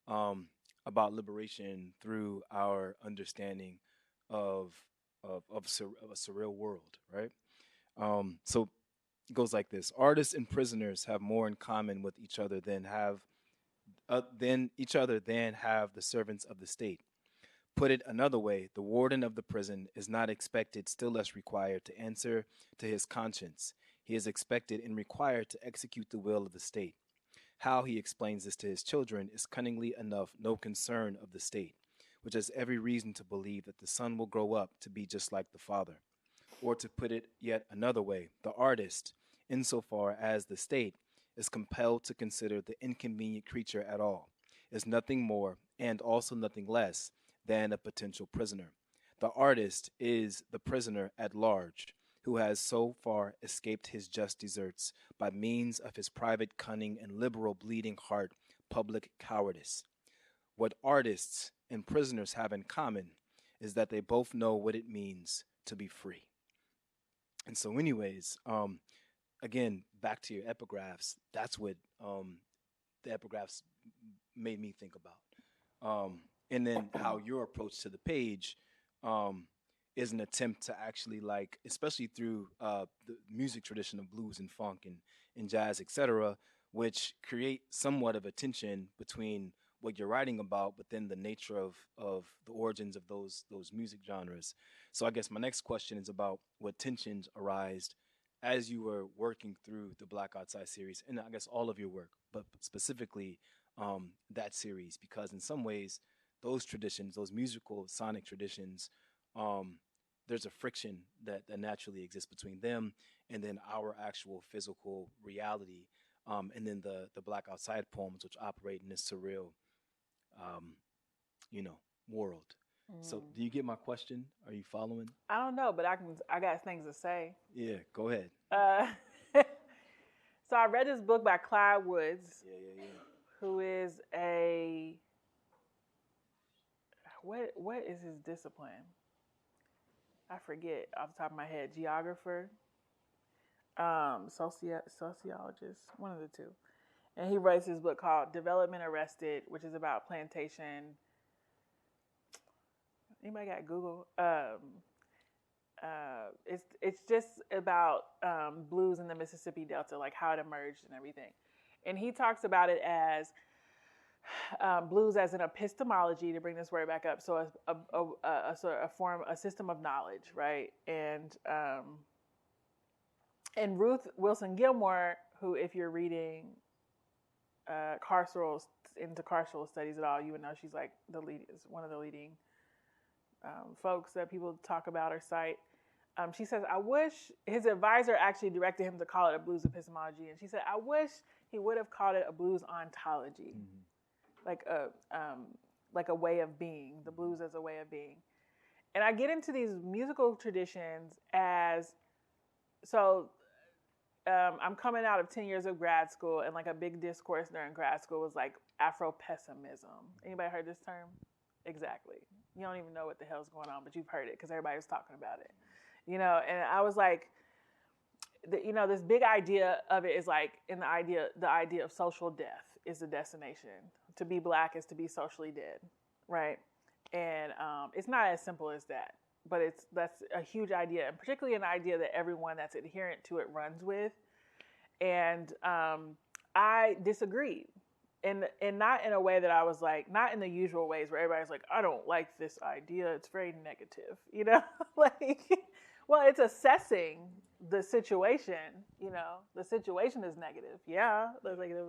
about liberation through our understanding of a surreal world, right? So it goes like this: artists and prisoners have more in common with each other than have the servants of the state. Put it another way, the warden of the prison is not expected, still less required, to answer to his conscience. He is expected and required to execute the will of the state. How he explains this to his children is cunningly enough no concern of the state, which has every reason to believe that the son will grow up to be just like the father. Or to put it yet another way, the artist, insofar as the state, is compelled to consider the inconvenient creature at all, is nothing more and also nothing less than a potential prisoner. The artist is the prisoner at large, who has so far escaped his just deserts by means of his private cunning and liberal bleeding heart public cowardice. What artists and prisoners have in common is that they both know what it means to be free. And so anyways, again, back to your epigraphs, that's what the epigraphs made me think about. And then how your approach to the page is an attempt to actually, like, especially through the music tradition of blues and funk and jazz, etc., which create somewhat of a tension between what you're writing about, but then the nature of the origins of those music genres. So I guess my next question is about what tensions arised as you were working through the Black Outside series, and I guess all of your work, but specifically that series, because in some ways, those traditions, those musical sonic traditions, there's a friction that naturally exists between them and then our actual physical reality, and then the Black Outside poems, which operate in this surreal, world. So, do you get my question? Are you following? I don't know, but I got things to say. Yeah, go ahead. So I read this book by Clyde Woods, Yeah. who is what is his discipline? I forget off the top of my head. Geographer, sociologist, one of the two. And he writes this book called Development Arrested, which is about plantation. Anybody got Google? It's just about blues in the Mississippi Delta, like how it emerged and everything. And he talks about it as blues as an epistemology, to bring this word back up. So a system of knowledge, right? And Ruth Wilson Gilmore, who, if you're reading carceral studies at all, you would know she's like is one of the leading folks that people talk about or cite. She says, I wish his advisor actually directed him to call it a blues epistemology. And she said, I wish he would have called it a blues ontology, like a way of being, the blues as a way of being. And I get into these musical traditions I'm coming out of 10 years of grad school, and like a big discourse during grad school was like Afro-pessimism. Anybody heard this term? Exactly. You don't even know what the hell's going on, but you've heard it because everybody was talking about it. And I was like, this big idea of it is like, the idea of social death is the destination. To be Black is to be socially dead, right? And it's not as simple as that, but that's a huge idea, and particularly an idea that everyone that's adherent to it runs with. And I disagreed. And not in a way that I was like, not in the usual ways where everybody's like, I don't like this idea, it's very negative, well, it's assessing the situation, the situation is negative. Yeah, that's negative.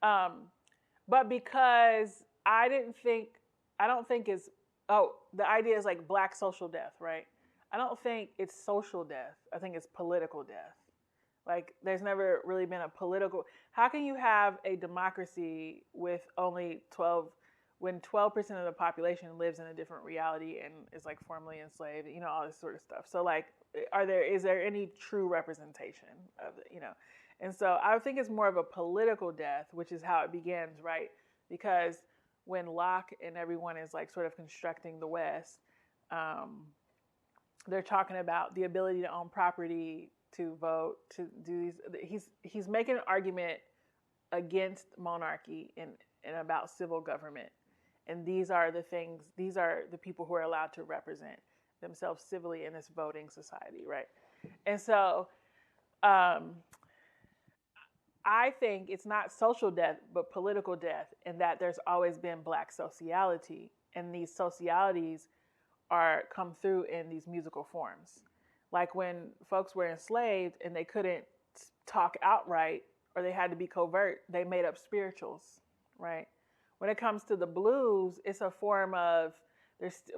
But because I don't think it's, the idea is like Black social death, right? I don't think it's social death. I think it's political death. Like, there's never really been a political. How can you have a democracy with only 12, when 12% of the population lives in a different reality and is like formerly enslaved, all this sort of stuff. So like, is there any true representation of it, And so I think it's more of a political death, which is how it begins, right? Because when Locke and everyone is like sort of constructing the West, they're talking about the ability to own property, to vote, to do these. He's making an argument against monarchy and about civil government. And these are the people who are allowed to represent themselves civilly in this voting society, right? And so I think it's not social death, but political death, in that there's always been Black sociality, and these socialities come through in these musical forms. Like when folks were enslaved and they couldn't talk outright, or they had to be covert, they made up spirituals, right? When it comes to the blues, it's a form of,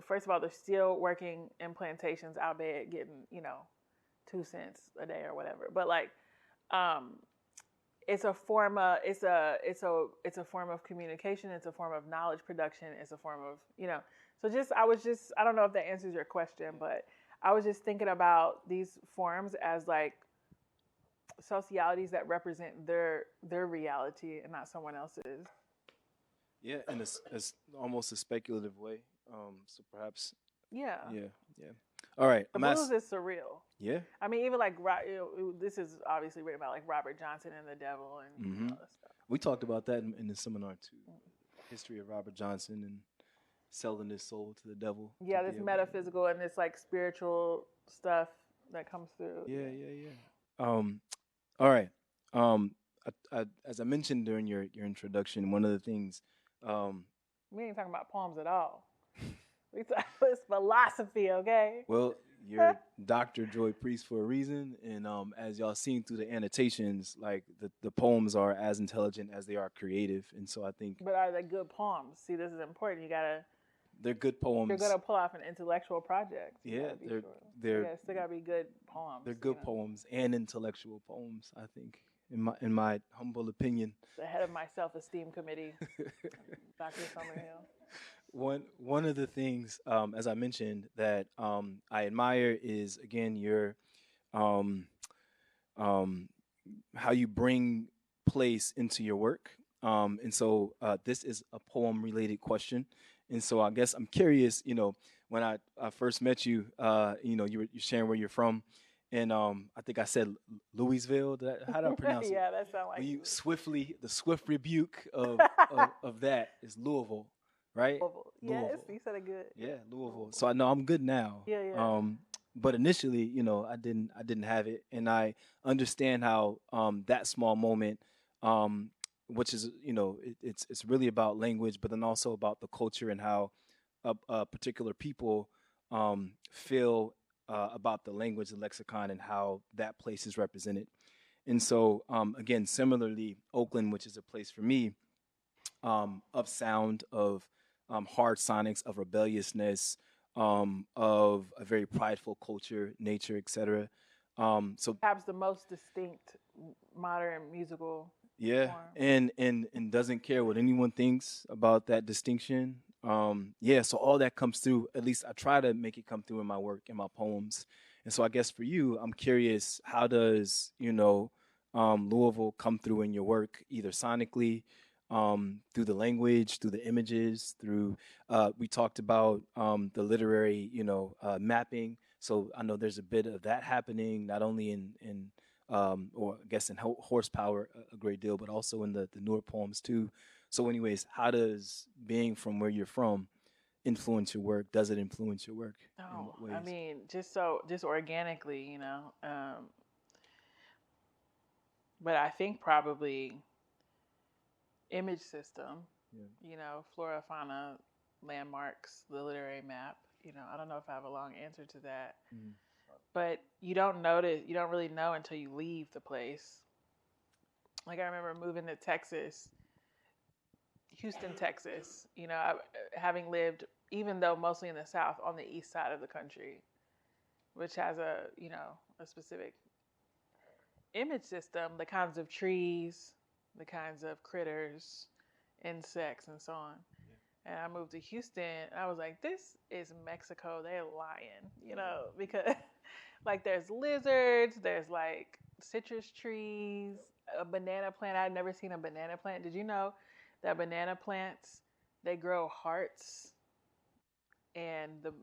first of all, they're still working in plantations, albeit getting, 2 cents a day or whatever. But like, it's a form of it's a form of communication. It's a form of knowledge production. It's a form of So I don't know if that answers your question, but I was just thinking about these forms as like socialities that represent their reality and not someone else's. Yeah, and it's almost a speculative way. So perhaps. Yeah. Yeah. All right. The blues is surreal. Yeah. I mean, even like this is obviously written about like Robert Johnson and the devil and all that stuff. We talked about that in the seminar too. History of Robert Johnson and selling his soul to the devil. Yeah, this metaphysical and this like spiritual stuff that comes through. Yeah. All right. As I mentioned during your introduction, one of the things. We ain't talking about poems at all. We talking about philosophy, okay? Well, you're Dr. Joy Priest for a reason, and as y'all seen through the annotations, like the poems are as intelligent as they are creative, and so I think. But are they good poems? See, this is important. They're good poems. You're gonna pull off an intellectual project. Yeah, they're still gotta be good poems. They're good poems and intellectual poems, I think, in my humble opinion. The head of my self-esteem committee, Dr. Summerhill. One of the things, as I mentioned, that I admire is again your how you bring place into your work, and so this is a poem-related question, and so I guess I'm curious. When I first met you, you're sharing where you're from, and I think I said Louisville. How do I pronounce it? Yeah, that sounds like the swift rebuke of that is Louisville. Right? Yes, you said it good. Yeah, Louisville. So I know I'm good now. Yeah. But initially, I didn't have it, and I understand how that small moment, which is it's really about language, but then also about the culture and how particular people feel about the language, the lexicon, and how that place is represented. And so again, similarly, Oakland, which is a place for me of sound, of hard sonics, of rebelliousness, of a very prideful culture, nature, etc. So perhaps the most distinct modern musical form. And doesn't care what anyone thinks about that distinction. So all that comes through. At least I try to make it come through in my work, in my poems. And so I guess for you, I'm curious, how does Louisville come through in your work, either sonically, through the language, through the images, through we talked about the literary, mapping. So I know there's a bit of that happening, not only in or I guess in Horsepower a great deal, but also in the newer poems too. So anyways, how does being from where you're from influence your work? Does it influence your work? Oh, I mean, just organically, but I think probably image system, flora, fauna, landmarks, the literary map. I don't know if I have a long answer to that, but you don't really know until you leave the place. Like I remember moving to Texas, Houston, Texas, having lived, even though mostly in the South, on the east side of the country, which has a specific image system, the kinds of trees, the kinds of critters, insects, and so on. And I moved to Houston, and I was like, this is Mexico. They're lying, you know, because like there's lizards, there's like citrus trees, a banana plant. I'd never seen a banana plant. Did you know that banana plants, they grow hearts, and the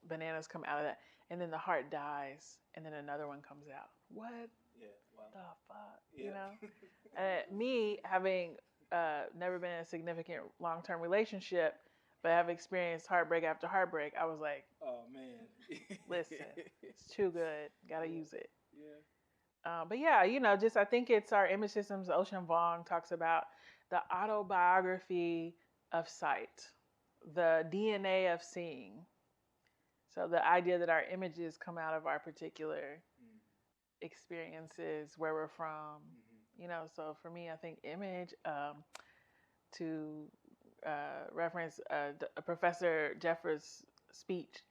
bananas come out of that, and then the heart dies, and then another one comes out. What Yeah. Wow. the fuck, Yeah. you know? Me having never been in a significant long-term relationship, but have experienced heartbreak after heartbreak, I was like, Oh man. listen, it's too good. Gotta use it. Yeah. But yeah, you know, just I think it's our image systems. Ocean Vuong talks about the autobiography of sight, the DNA of seeing. So the idea that our images come out of our particular experiences, where we're from, you know. So for me, I think image, to reference Professor Jeffers' speech,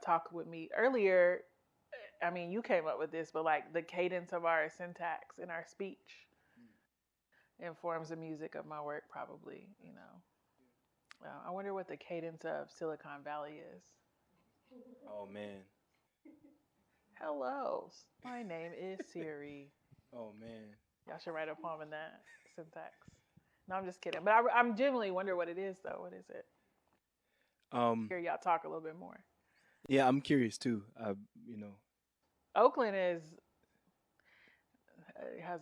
talk with me earlier. I mean, you came up with this, but like the cadence of our syntax in our speech informs the music of my work, probably, you know. I wonder what the cadence of Silicon Valley is. Oh man. Hello, my name is Siri. Oh man. Y'all should write a poem in that syntax. No, I'm just kidding. But I'm genuinely wonder what it is, though. What is it? Hear y'all talk a little bit more. Yeah, I'm curious too. You know. Oakland has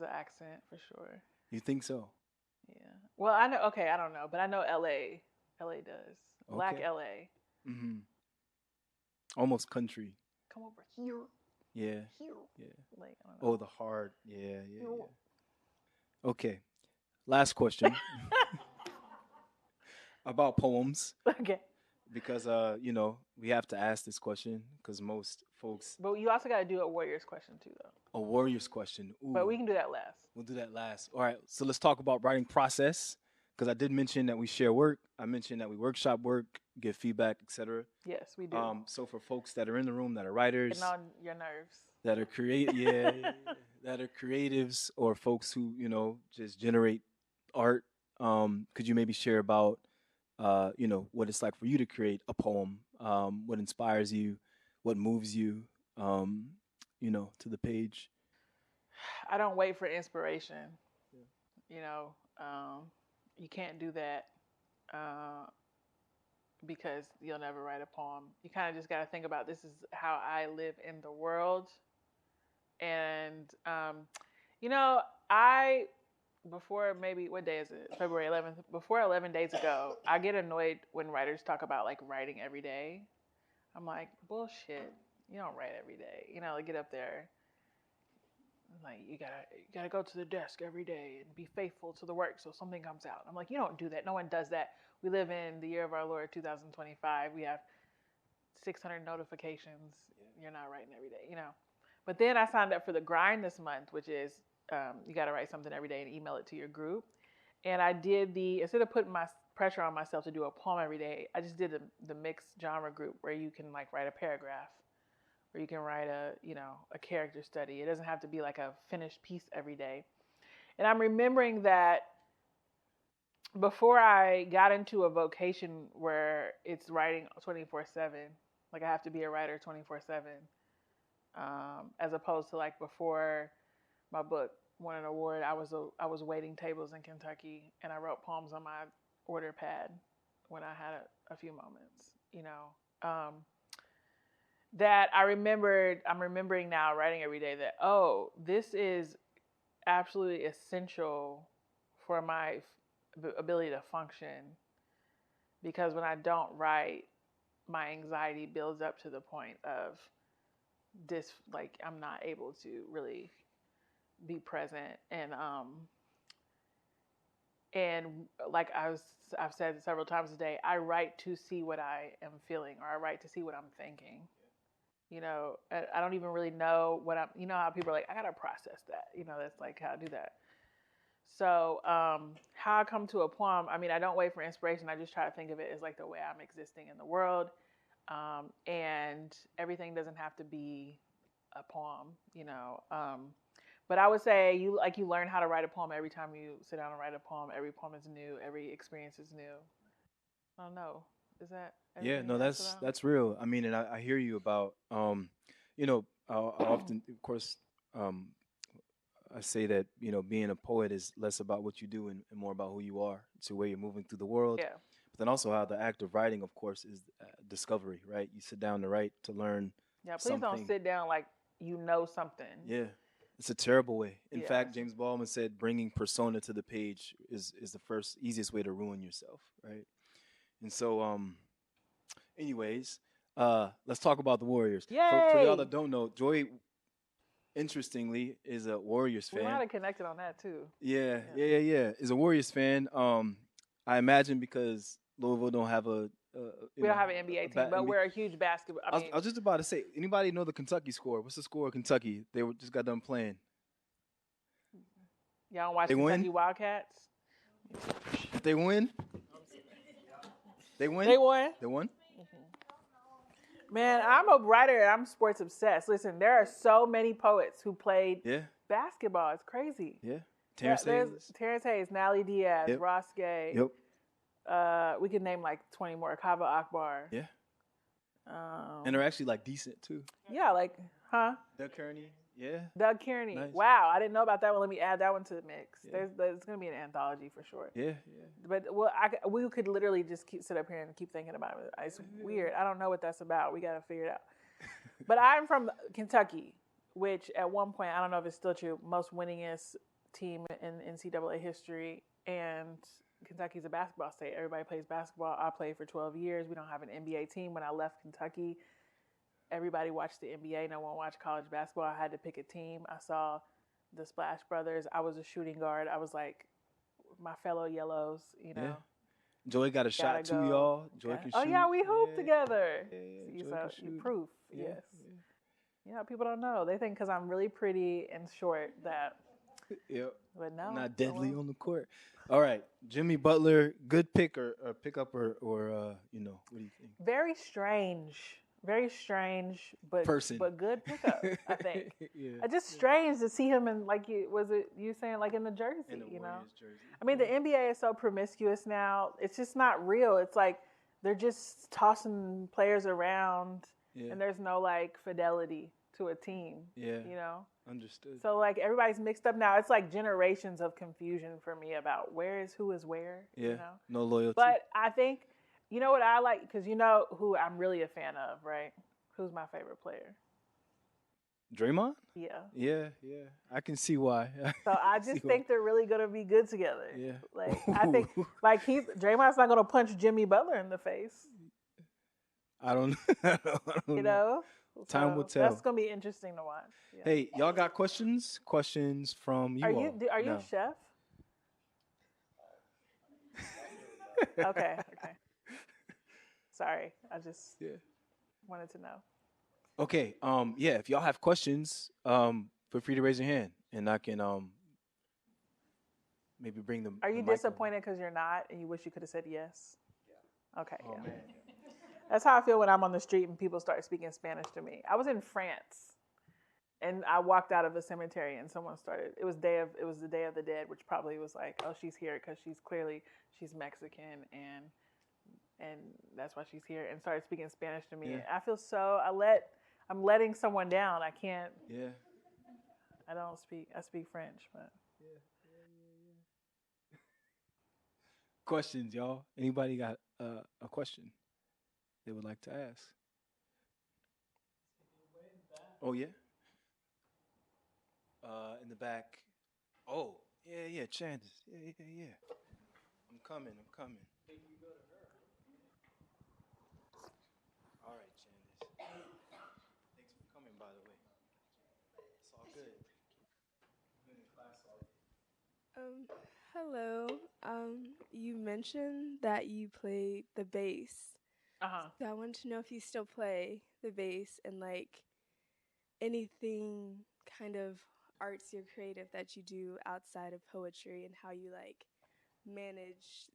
an accent for sure. You think so? Yeah. Well, I know. Okay, I don't know, but I know L.A. L.A. does. Black Okay. L.A. Mm-hmm. Almost country. Come over here. Yeah. Here. Yeah. Like, I don't know. Oh, the heart. Yeah. Okay. Last question. About poems, Okay. because you know, we have to ask this question because most folks. But you also got to do a Warriors question too, though. A warrior's question. Ooh. But we can do that last. We'll do that last. All right. So let's talk about writing process, because I did mention that we share work. I mentioned that we workshop work, give feedback, etc. Yes, we do. So for folks that are in the room that are writers, Getting on your nerves. that are that are creatives, or folks who, you know, just generate art, could you maybe share about you know, what it's like for you to create a poem, what inspires you, what moves you, you know, to the page? I don't wait for inspiration. You know, you can't do that because you'll never write a poem. You kind of just got to think about, this is how I live in the world. And, you know, before maybe, what day is it? February 11th. Before 11 days ago, I get annoyed when writers talk about like writing every day. I'm like, bullshit. You don't write every day. You know, like, get up there. Like, you gotta go to the desk every day and be faithful to the work so something comes out. I'm like, you don't do that. No one does that. We live in the year of our Lord 2025. We have 600 notifications. You're not writing every day, you know. But then I signed up for the grind this month, which is you got to write something every day and email it to your group. And I did instead of putting my pressure on myself to do a poem every day, I just did the mixed genre group where you can like write a paragraph, or you can write a character study. It doesn't have to be like a finished piece every day. And I'm remembering that before I got into a vocation where it's writing 24/7, like I have to be a writer 24/7, as opposed to like before my book won an award, I was waiting tables in Kentucky and I wrote poems on my order pad when I had a few moments, you know. That I'm remembering now, writing every day, that, oh, this is absolutely essential for my ability to function, because when I don't write, my anxiety builds up to the point of this, like, I'm not able to really be present. And like I've said several times today, I write to see what I am feeling, or I write to see what I'm thinking. You know, I don't even really know what you know how people are like, I gotta process that. You know, that's like how I do that. So how I come to a poem, I mean, I don't wait for inspiration. I just try to think of it as like the way I'm existing in the world. And everything doesn't have to be a poem, you know. But I would say you learn how to write a poem every time you sit down and write a poem. Every poem is new. Every experience is new. I don't know. Is that Yeah, everything no, you asked about? that's real. I mean, and I hear you about, you know, I often, of course, um, I say that being a poet is less about what you do and more about who you are, to where you're moving through the world. Yeah. But then also how the act of writing, of course, is discovery, right? You sit down to write to learn Yeah, please don't something. sit down like you know something. Yeah, it's a terrible way. In Yeah. fact, James Baldwin said bringing persona to the page is the first easiest way to ruin yourself, right? And so, anyways, let's talk about the Warriors. For y'all Yay! that don't know, Joy, interestingly, is a Warriors We might fan. have connected on that too. Yeah. Is a Warriors fan. I imagine because Louisville don't have We don't have an NBA team, but we're a huge basketball. I was just about to say, anybody know the Kentucky score? What's the score of Kentucky? They just got done playing. Y'all don't watch They Kentucky win? Wildcats? They win? They win? They won. They won? Man, I'm a writer and I'm sports obsessed. Listen, there are so many poets who played Yeah. basketball. It's crazy. Yeah. Terrence There's Hayes. Terrence Hayes, Nally Diaz, Yep. Ross Gay. Yep. We could name like 20 more. Kava Akbar. Yeah. And they're actually like decent too. Yeah, like, huh? Doug Kearney. Yeah. Doug Kearney. Nice. Wow, I didn't know about that one. Let me add that one to the mix. Yeah. There's going to be an anthology for sure. Yeah. But we could literally just sit up here and keep thinking about it. It's weird. I don't know what that's about. We got to figure it out. But I'm from Kentucky, which at one point, I don't know if it's still true, most winningest team in NCAA history. And Kentucky's a basketball state. Everybody plays basketball. I played for 12 years. We don't have an NBA team. When I left Kentucky, everybody watched the NBA. No one watched college basketball. I had to pick a team. I saw the Splash Brothers. I was a shooting guard. I was like my fellow yellows, you know. Yeah. Joy got a shot too, go. y'all. Joy can shoot. Oh yeah, we hooped together. Yeah, See, Joy can so shoot. proof, Yeah, yes. Yeah, people don't know. They think because I'm really pretty and short that. Yep. But no, Not deadly on the court. All right, Jimmy Butler, good pick or pickup or what do you think? Very strange, but Person. but good pickup. I think. Yeah. It's just strange to see him in you saying like in the jersey, In the you know? Warriors jersey. I mean, the NBA is so promiscuous now. It's just not real. It's like they're just tossing players around, Yeah. and there's no like fidelity to a team. Yeah. You know. Understood. So like everybody's mixed up now. It's like generations of confusion for me about who is where. Yeah. You know. No loyalty. But I think you know what I like because you know who I'm really a fan of, right? Who's my favorite player? Draymond? Yeah. Yeah. I can see why. So I just think they're really gonna be good together. Yeah. Like I think like Draymond's not gonna punch Jimmy Butler in the face. I don't You know? Time will tell. That's gonna be interesting to watch. Yeah. Hey, y'all got questions? Questions from you Are all? you No. a chef? Okay. Sorry, I just wanted to know. Okay. Yeah. If y'all have questions, feel free to raise your hand, and I can maybe bring them. Are you disappointed because you're not, and you wish you could have said yes? Yeah. Okay. Oh, yeah. man. That's how I feel when I'm on the street and people start speaking Spanish to me. I was in France, and I walked out of a cemetery, and someone started. It was the Day of the Dead, which probably was like, oh, she's here because she's Mexican, and that's why she's here, and started speaking Spanish to me. Yeah. I feel I'm letting someone down. I can't. Yeah. I don't speak. I speak French, but. Questions, y'all? Anybody got a question they would like to ask? Oh yeah. In the back. Oh yeah, Chandis. Yeah. I'm coming. All right, Chandis. Thanks for coming, by the way. It's all good. Been in class all day. Hello. You mentioned that you play the bass. So I wanted to know if you still play the bass and like anything kind of arts or creative that you do outside of poetry and how you like manage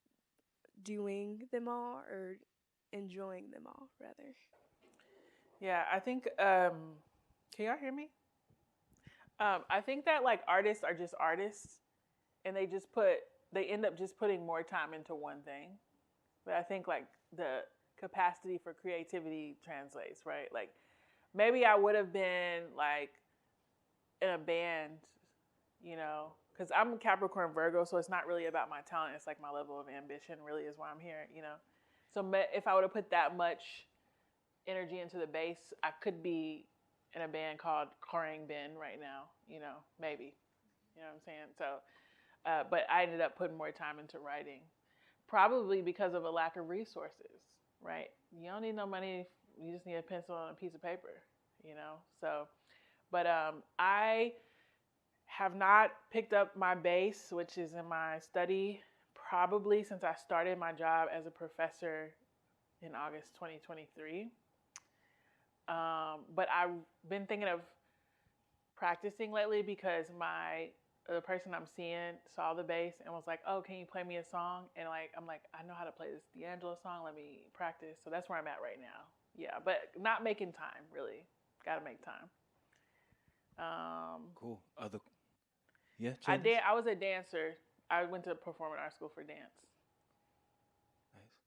doing them all or enjoying them all rather. Yeah, I think can y'all hear me? I think that like artists are just artists and they end up just putting more time into one thing. but I think like the capacity for creativity translates, right? Like maybe I would have been like in a band, because I'm a Capricorn Virgo, so it's not really about my talent. It's like my level of ambition really is why I'm here, So if I would have put that much energy into the bass, I could be in a band called Khurang Ben right now, maybe. You know what I'm saying? So, but I ended up putting more time into writing, probably because of a lack of resources, right? You don't need no money. You just need a pencil and a piece of paper, So, but I have not picked up my bass, which is in my study, probably since I started my job as a professor in August 2023. But I've been thinking of practicing lately because the person I'm seeing saw the bass and was like, "Oh, can you play me a song?" And I'm like, I know how to play this D'Angelo song. Let me practice. So that's where I'm at right now. Yeah, but not making time really. Got to make time. Cool. I was a dancer. I went to performing arts school for dance. Nice.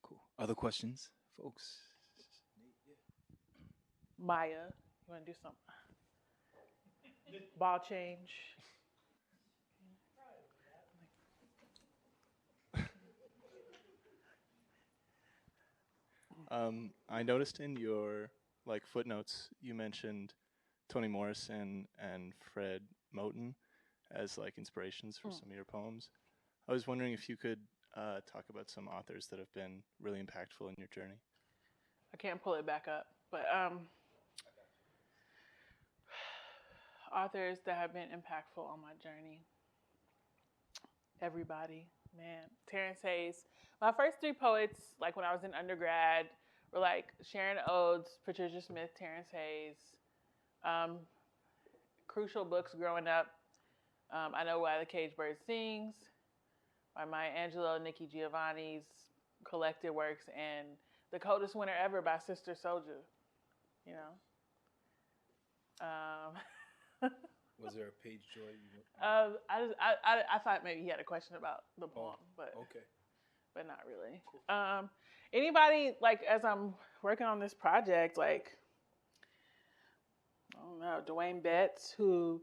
Cool. Other questions, folks? Maya, you want to do something? Ball change. I noticed in your footnotes you mentioned Toni Morrison and Fred Moten as inspirations for some of your poems. I was wondering if you could talk about some authors that have been really impactful in your journey. I can't pull it back up, but authors that have been impactful on my journey. Everybody, man. Terrence Hayes. My first three poets, when I was in undergrad, were Sharon Odes, Patricia Smith, Terrence Hayes. Crucial books growing up. I Know Why the Caged Bird Sings by Maya Angelou, Nikki Giovanni's collected works, and The Coldest Winter Ever by Sister Souljah. Was there a page joy? I thought maybe he had a question about the poem, but okay, but not really. Cool. Anybody as I'm working on this project, I don't know, Dwayne Betts, who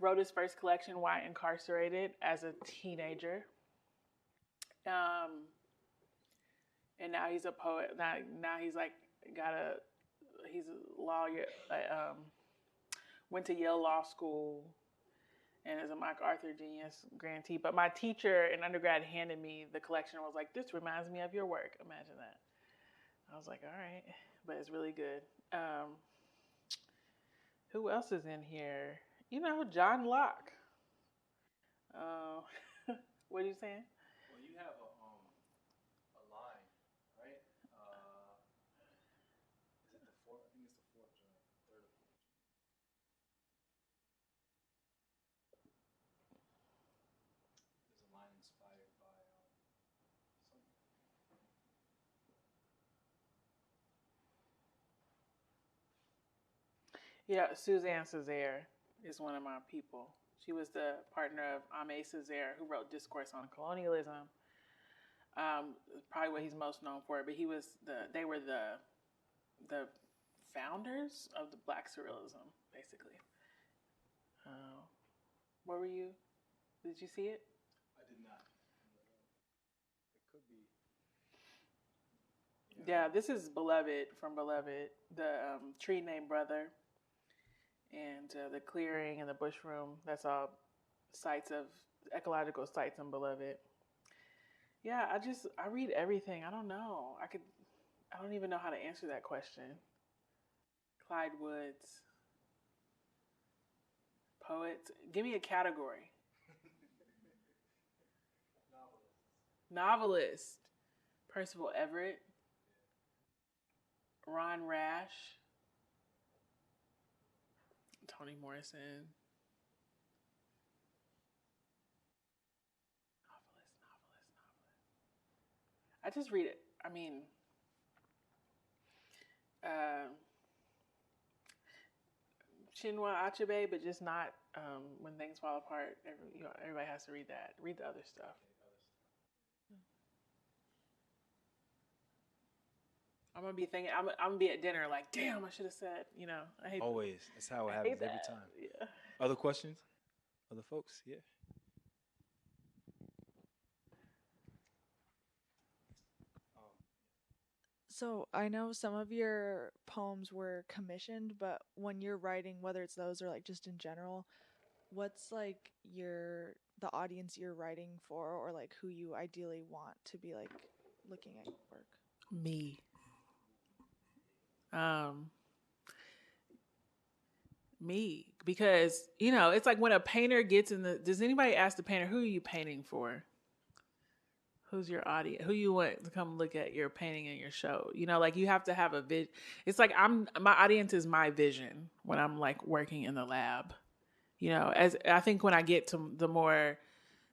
wrote his first collection, Why Incarcerated, as a teenager. And now he's a poet. Now he's he's a lawyer. Went to Yale Law School and is a MacArthur Genius grantee. But my teacher in undergrad handed me the collection and was like, "This reminds me of your work." Imagine that. I was like, all right, but it's really good. Who else is in here? John Locke. What are you saying? Well, you have a line, right? Is it the fourth? I think it's the fourth joint, third or fourth joint. There's a line inspired by something. Yeah, Suzanne Césaire is one of my people. She was the partner of Aimé Césaire, who wrote Discourse on Colonialism. Probably what he's most known for, but they were the founders of the Black Surrealism, basically. Where were you? Did you see it? I did not. It could be. Yeah, this is Beloved from Beloved, the Tree Named Brother, and the clearing and the bush room. That's all ecological sites in Beloved. Yeah, I read everything. I don't know. I don't even know how to answer that question. Clyde Woods. Poets. Give me a category. Novelist. Percival Everett. Ron Rash. Toni Morrison. Novelist. I just read it. I mean, Chinua Achebe, but just not When Things Fall Apart. Everybody has to read that. Read the other stuff. I'm gonna be thinking. I'm gonna be at dinner like, damn, I should have said. I hate. Always. That's how it I happens hate every that. time. Yeah. Other questions? Other folks? Yeah. So I know some of your poems were commissioned, but when you're writing, whether it's those or like just in general, what's like the audience you're writing for, or like who you ideally want to be like looking at your work? Me. Me, because it's like when a painter gets does anybody ask the painter, who are you painting for? Who's your audience? Who you want to come look at your painting in your show? Like you have to have a vision. It's like my audience is my vision when I'm like working in the lab. As I think when I get to the more,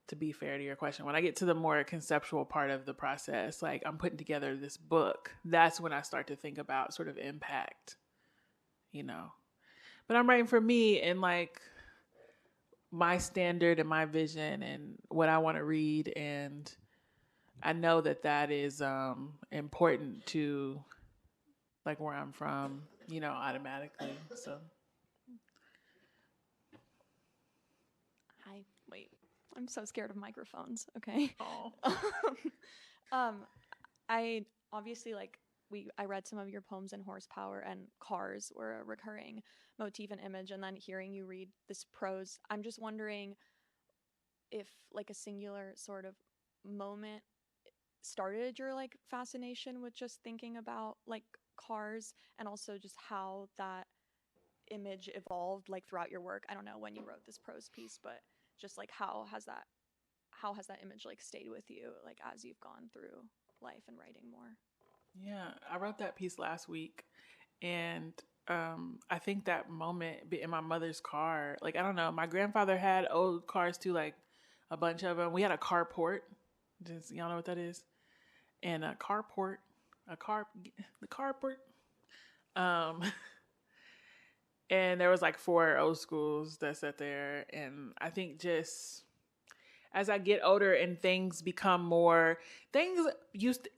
to be fair to your question, when I get to the more conceptual part of the process, like I'm putting together this book, that's when I start to think about sort of impact, But I'm writing for me and like my standard and my vision and what I want to read. And I know that is important to like where I'm from, automatically. So. Hi. Wait. I'm so scared of microphones. Okay. Oh. I obviously I read some of your poems in Horsepower, and cars were a recurring motif and image, and then hearing you read this prose, I'm just wondering if like a singular sort of moment started your like fascination with just thinking about like cars, and also just how that image evolved like throughout your work. I don't know when you wrote this prose piece, but just like how has that image like stayed with you like as you've gone through life and writing more? Yeah, I wrote that piece last week, and I think that moment in my mother's car, like I don't know, my grandfather had old cars too, like a bunch of them. We had a carport. Y'all know what that is? And the carport. And there was like 4 old schools that sat there, and I think just as I get older and things become more,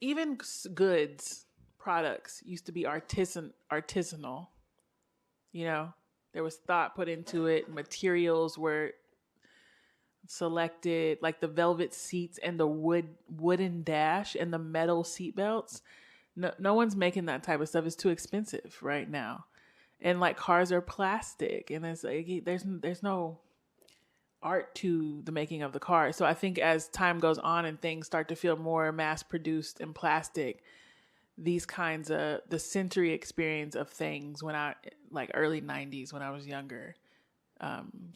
even goods, products used to be artisanal. There was thought put into it. Materials were selected, like the velvet seats and the wooden dash and the metal seat belts. No one's making that type of stuff. It's too expensive right now. And like cars are plastic, and it's like there's no art to the making of the car. So I think as time goes on and things start to feel more mass produced and plastic, these kinds of the sensory experience of things when I like early 90s when I was younger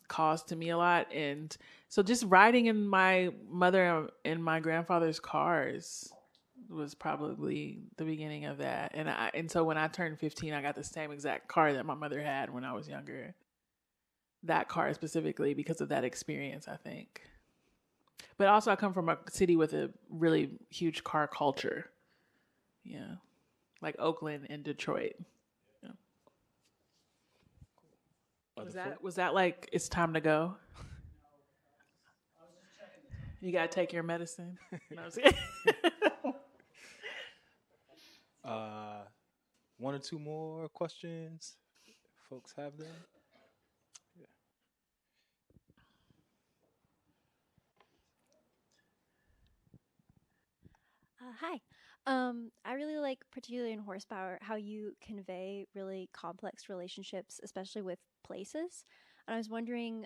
caused to me a lot. And so just riding in my mother and my grandfather's cars was probably the beginning of that. And so when I turned 15, I got the same exact car that my mother had when I was younger. That car specifically because of that experience, I think. But also I come from a city with a really huge car culture. Yeah. Like Oakland and Detroit. Yeah. Was that like it's time to go? You gotta take your medicine. No, One or two more questions. Folks have them. Hi. I really like, particularly in Horsepower, how you convey really complex relationships, especially with places. And I was wondering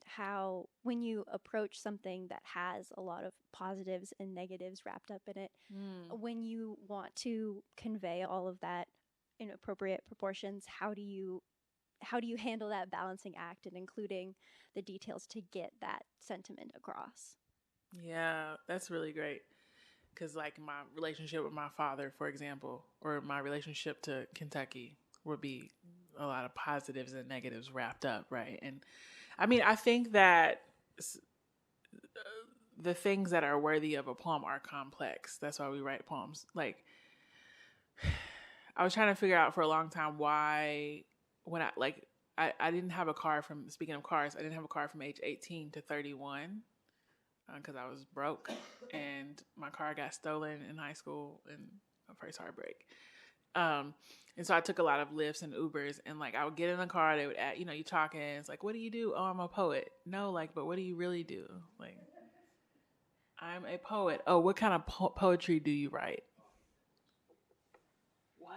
how, when you approach something that has a lot of positives and negatives wrapped up in it, when you want to convey all of that in appropriate proportions, how do you handle that balancing act and including the details to get that sentiment across? Yeah, that's really great. Because like my relationship with my father, for example, or my relationship to Kentucky would be a lot of positives and negatives wrapped up, right? And I mean, I think that the things that are worthy of a poem are complex. That's why we write poems. Like, I was trying to figure out for a long time why, when I didn't have a car from, speaking of cars, I didn't have a car from age 18 to 31 because I was broke and my car got stolen in high school in my first heartbreak. And so I took a lot of Lyfts and Ubers, and like I would get in the car, they would add, you talking, it's like, what do you do? Oh, I'm a poet. No, like, but what do you really do? Like, I'm a poet. Oh, what kind of poetry do you write? What?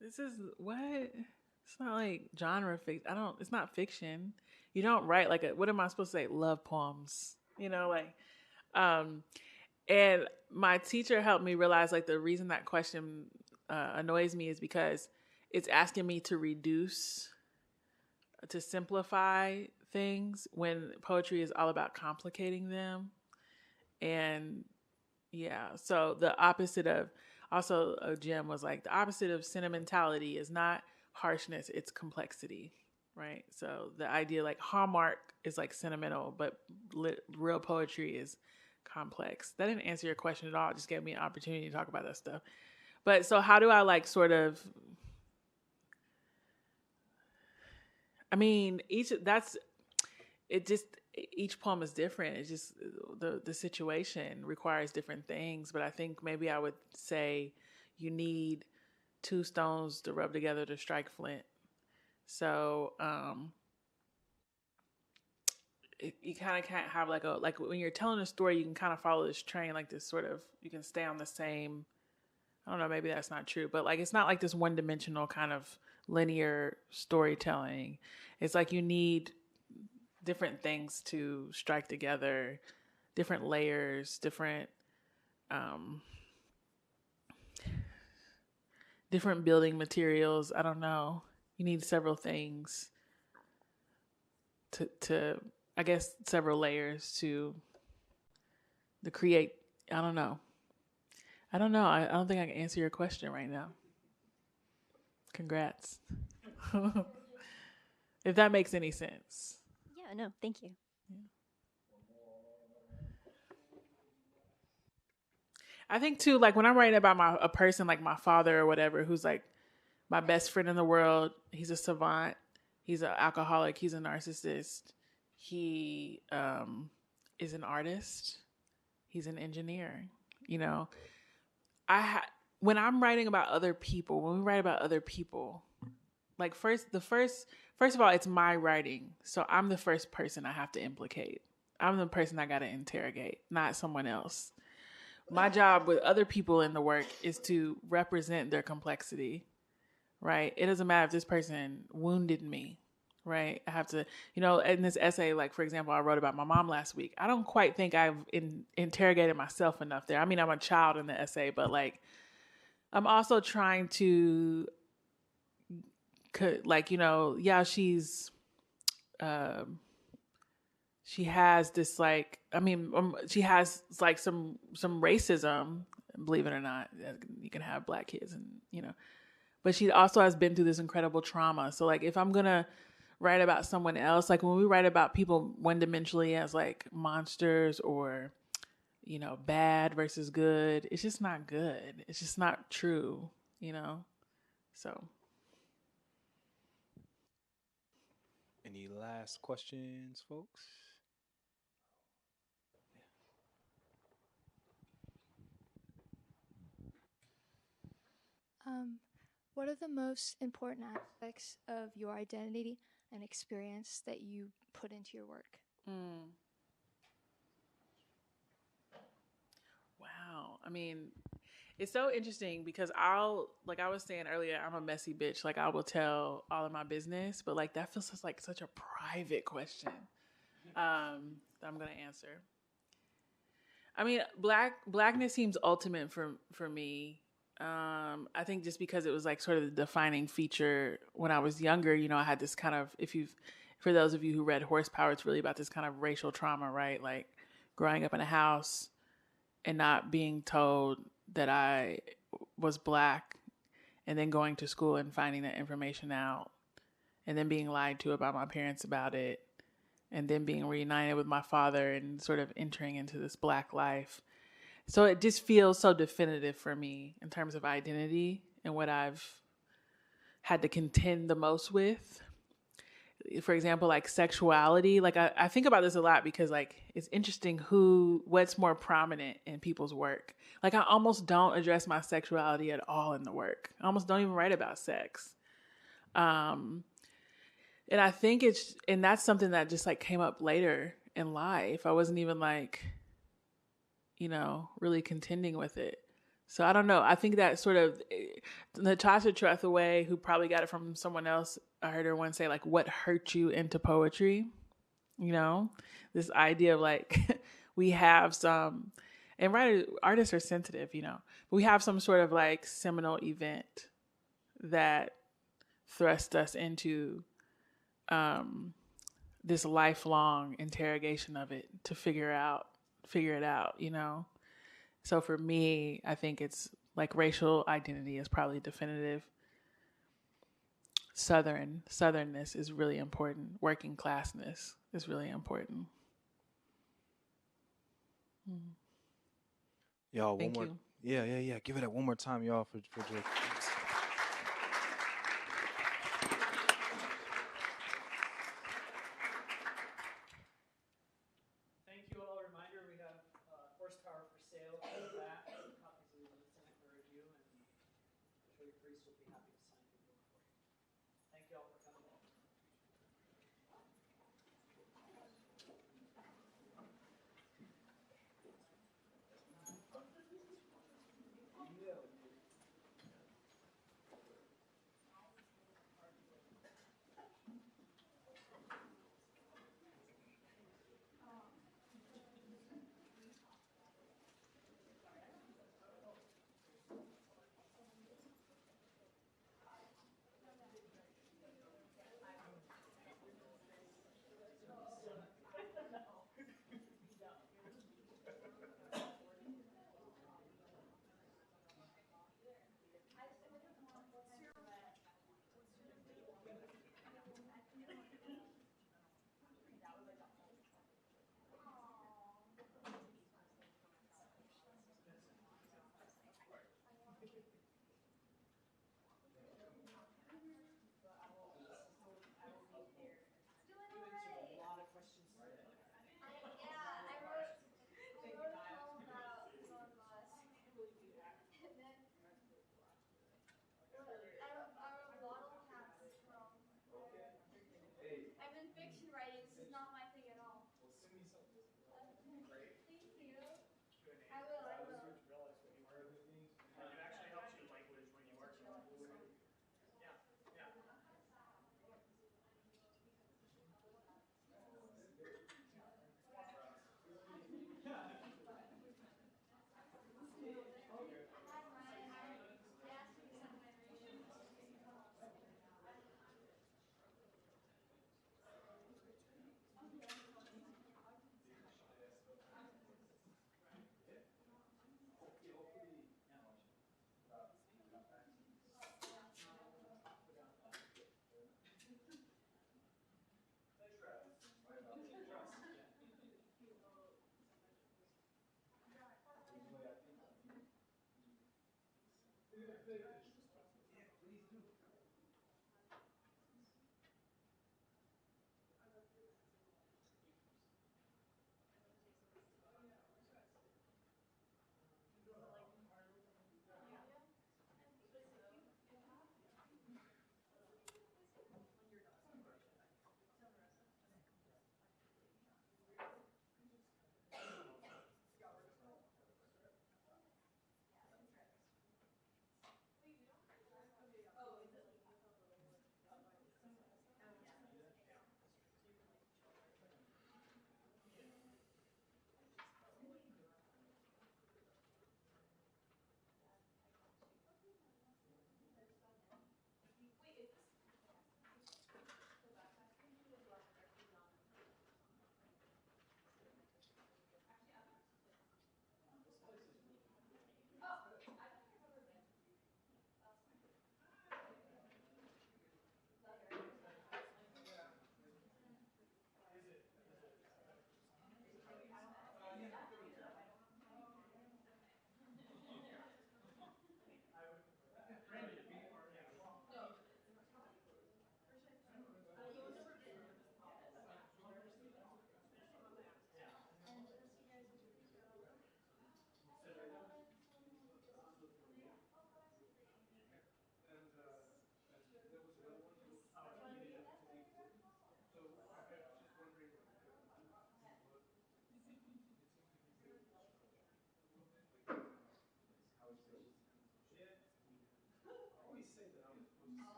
This is what? It's not like genre fiction. It's not fiction. You don't write like what am I supposed to say? Love poems. And my teacher helped me realize like the reason that question annoys me is because it's asking me to reduce, to simplify things when poetry is all about complicating them. And yeah, so the opposite of, also Jim was like, the opposite of sentimentality is not harshness, it's complexity, right? So the idea like Hallmark is like sentimental, but real poetry is complex. That didn't answer your question at all. It just gave me an opportunity to talk about that stuff. But so how do I like sort of, I mean, each poem is different. It's just the situation requires different things. But I think maybe I would say you need two stones to rub together to strike flint. So you kind of can't have like when you're telling a story, you can kind of follow this train, like this sort of, you can stay on the same, I don't know, maybe that's not true, but like, it's not like this one-dimensional kind of linear storytelling. It's like you need different things to strike together, different layers, different building materials. I don't know. You need several things to I guess several layers to create. I don't know. I don't think I can answer your question right now. Congrats. If that makes any sense. Yeah, no, thank you. I think too, like when I'm writing about a person like my father or whatever, who's like my best friend in the world, he's a savant, he's an alcoholic, he's a narcissist, he is an artist, he's an engineer, when I'm writing about other people, when we write about other people, like first of all, it's my writing. So I'm the first person I have to implicate. I'm the person I got to interrogate, not someone else. My job with other people in the work is to represent their complexity, right? It doesn't matter if this person wounded me, right? I have to, in this essay, like, for example, I wrote about my mom last week. I don't quite think I've interrogated myself enough there. I mean, I'm a child in the essay, but like, I'm also trying to, like, she has this like, she has like some racism, believe it or not. You can have Black kids and, but she also has been through this incredible trauma. So like, if I'm going to write about someone else, like when we write about people one-dimensionally as like monsters or, bad versus good, it's just not good. It's just not true, so. Any last questions, folks? What are the most important aspects of your identity and experience that you put into your work? Wow. I mean, it's so interesting because like I was saying earlier, I'm a messy bitch. Like I will tell all of my business, but like that feels like such a private question that I'm going to answer. I mean, blackness seems ultimate for me. I think just because it was like sort of the defining feature when I was younger, I had this kind of, for those of you who read Horsepower, it's really about this kind of racial trauma, right? Like growing up in a house and not being told that I was Black and then going to school and finding that information out and then being lied to about my parents about it and then being reunited with my father and sort of entering into this Black life. So it just feels so definitive for me in terms of identity and what I've had to contend the most with. for example, like sexuality. Like I think about this a lot because like it's interesting what's more prominent in people's work. Like I almost don't address my sexuality at all in the work. I almost don't even write about sex. And I think that's something that just like came up later in life. I wasn't even like, really contending with it. So I don't know. I think that sort of Natasha Trethewey, who probably got it from someone else, I heard her once say like, what hurt you into poetry? This idea of like, we have some, and artists are sensitive, we have some sort of like seminal event that thrust us into this lifelong interrogation of it to figure it out. So for me, I think it's like racial identity is probably definitive. Southernness is really important. Working classness is really important. Y'all, Thank one more. you. Yeah. Give it up one more time, y'all, for Jake. Thank you all. A reminder, we have Horsepower for sale in the back. Copies of the list for review, and Joey Priest will be happy to sign your book for you. Thank you all for coming.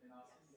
and I'll send you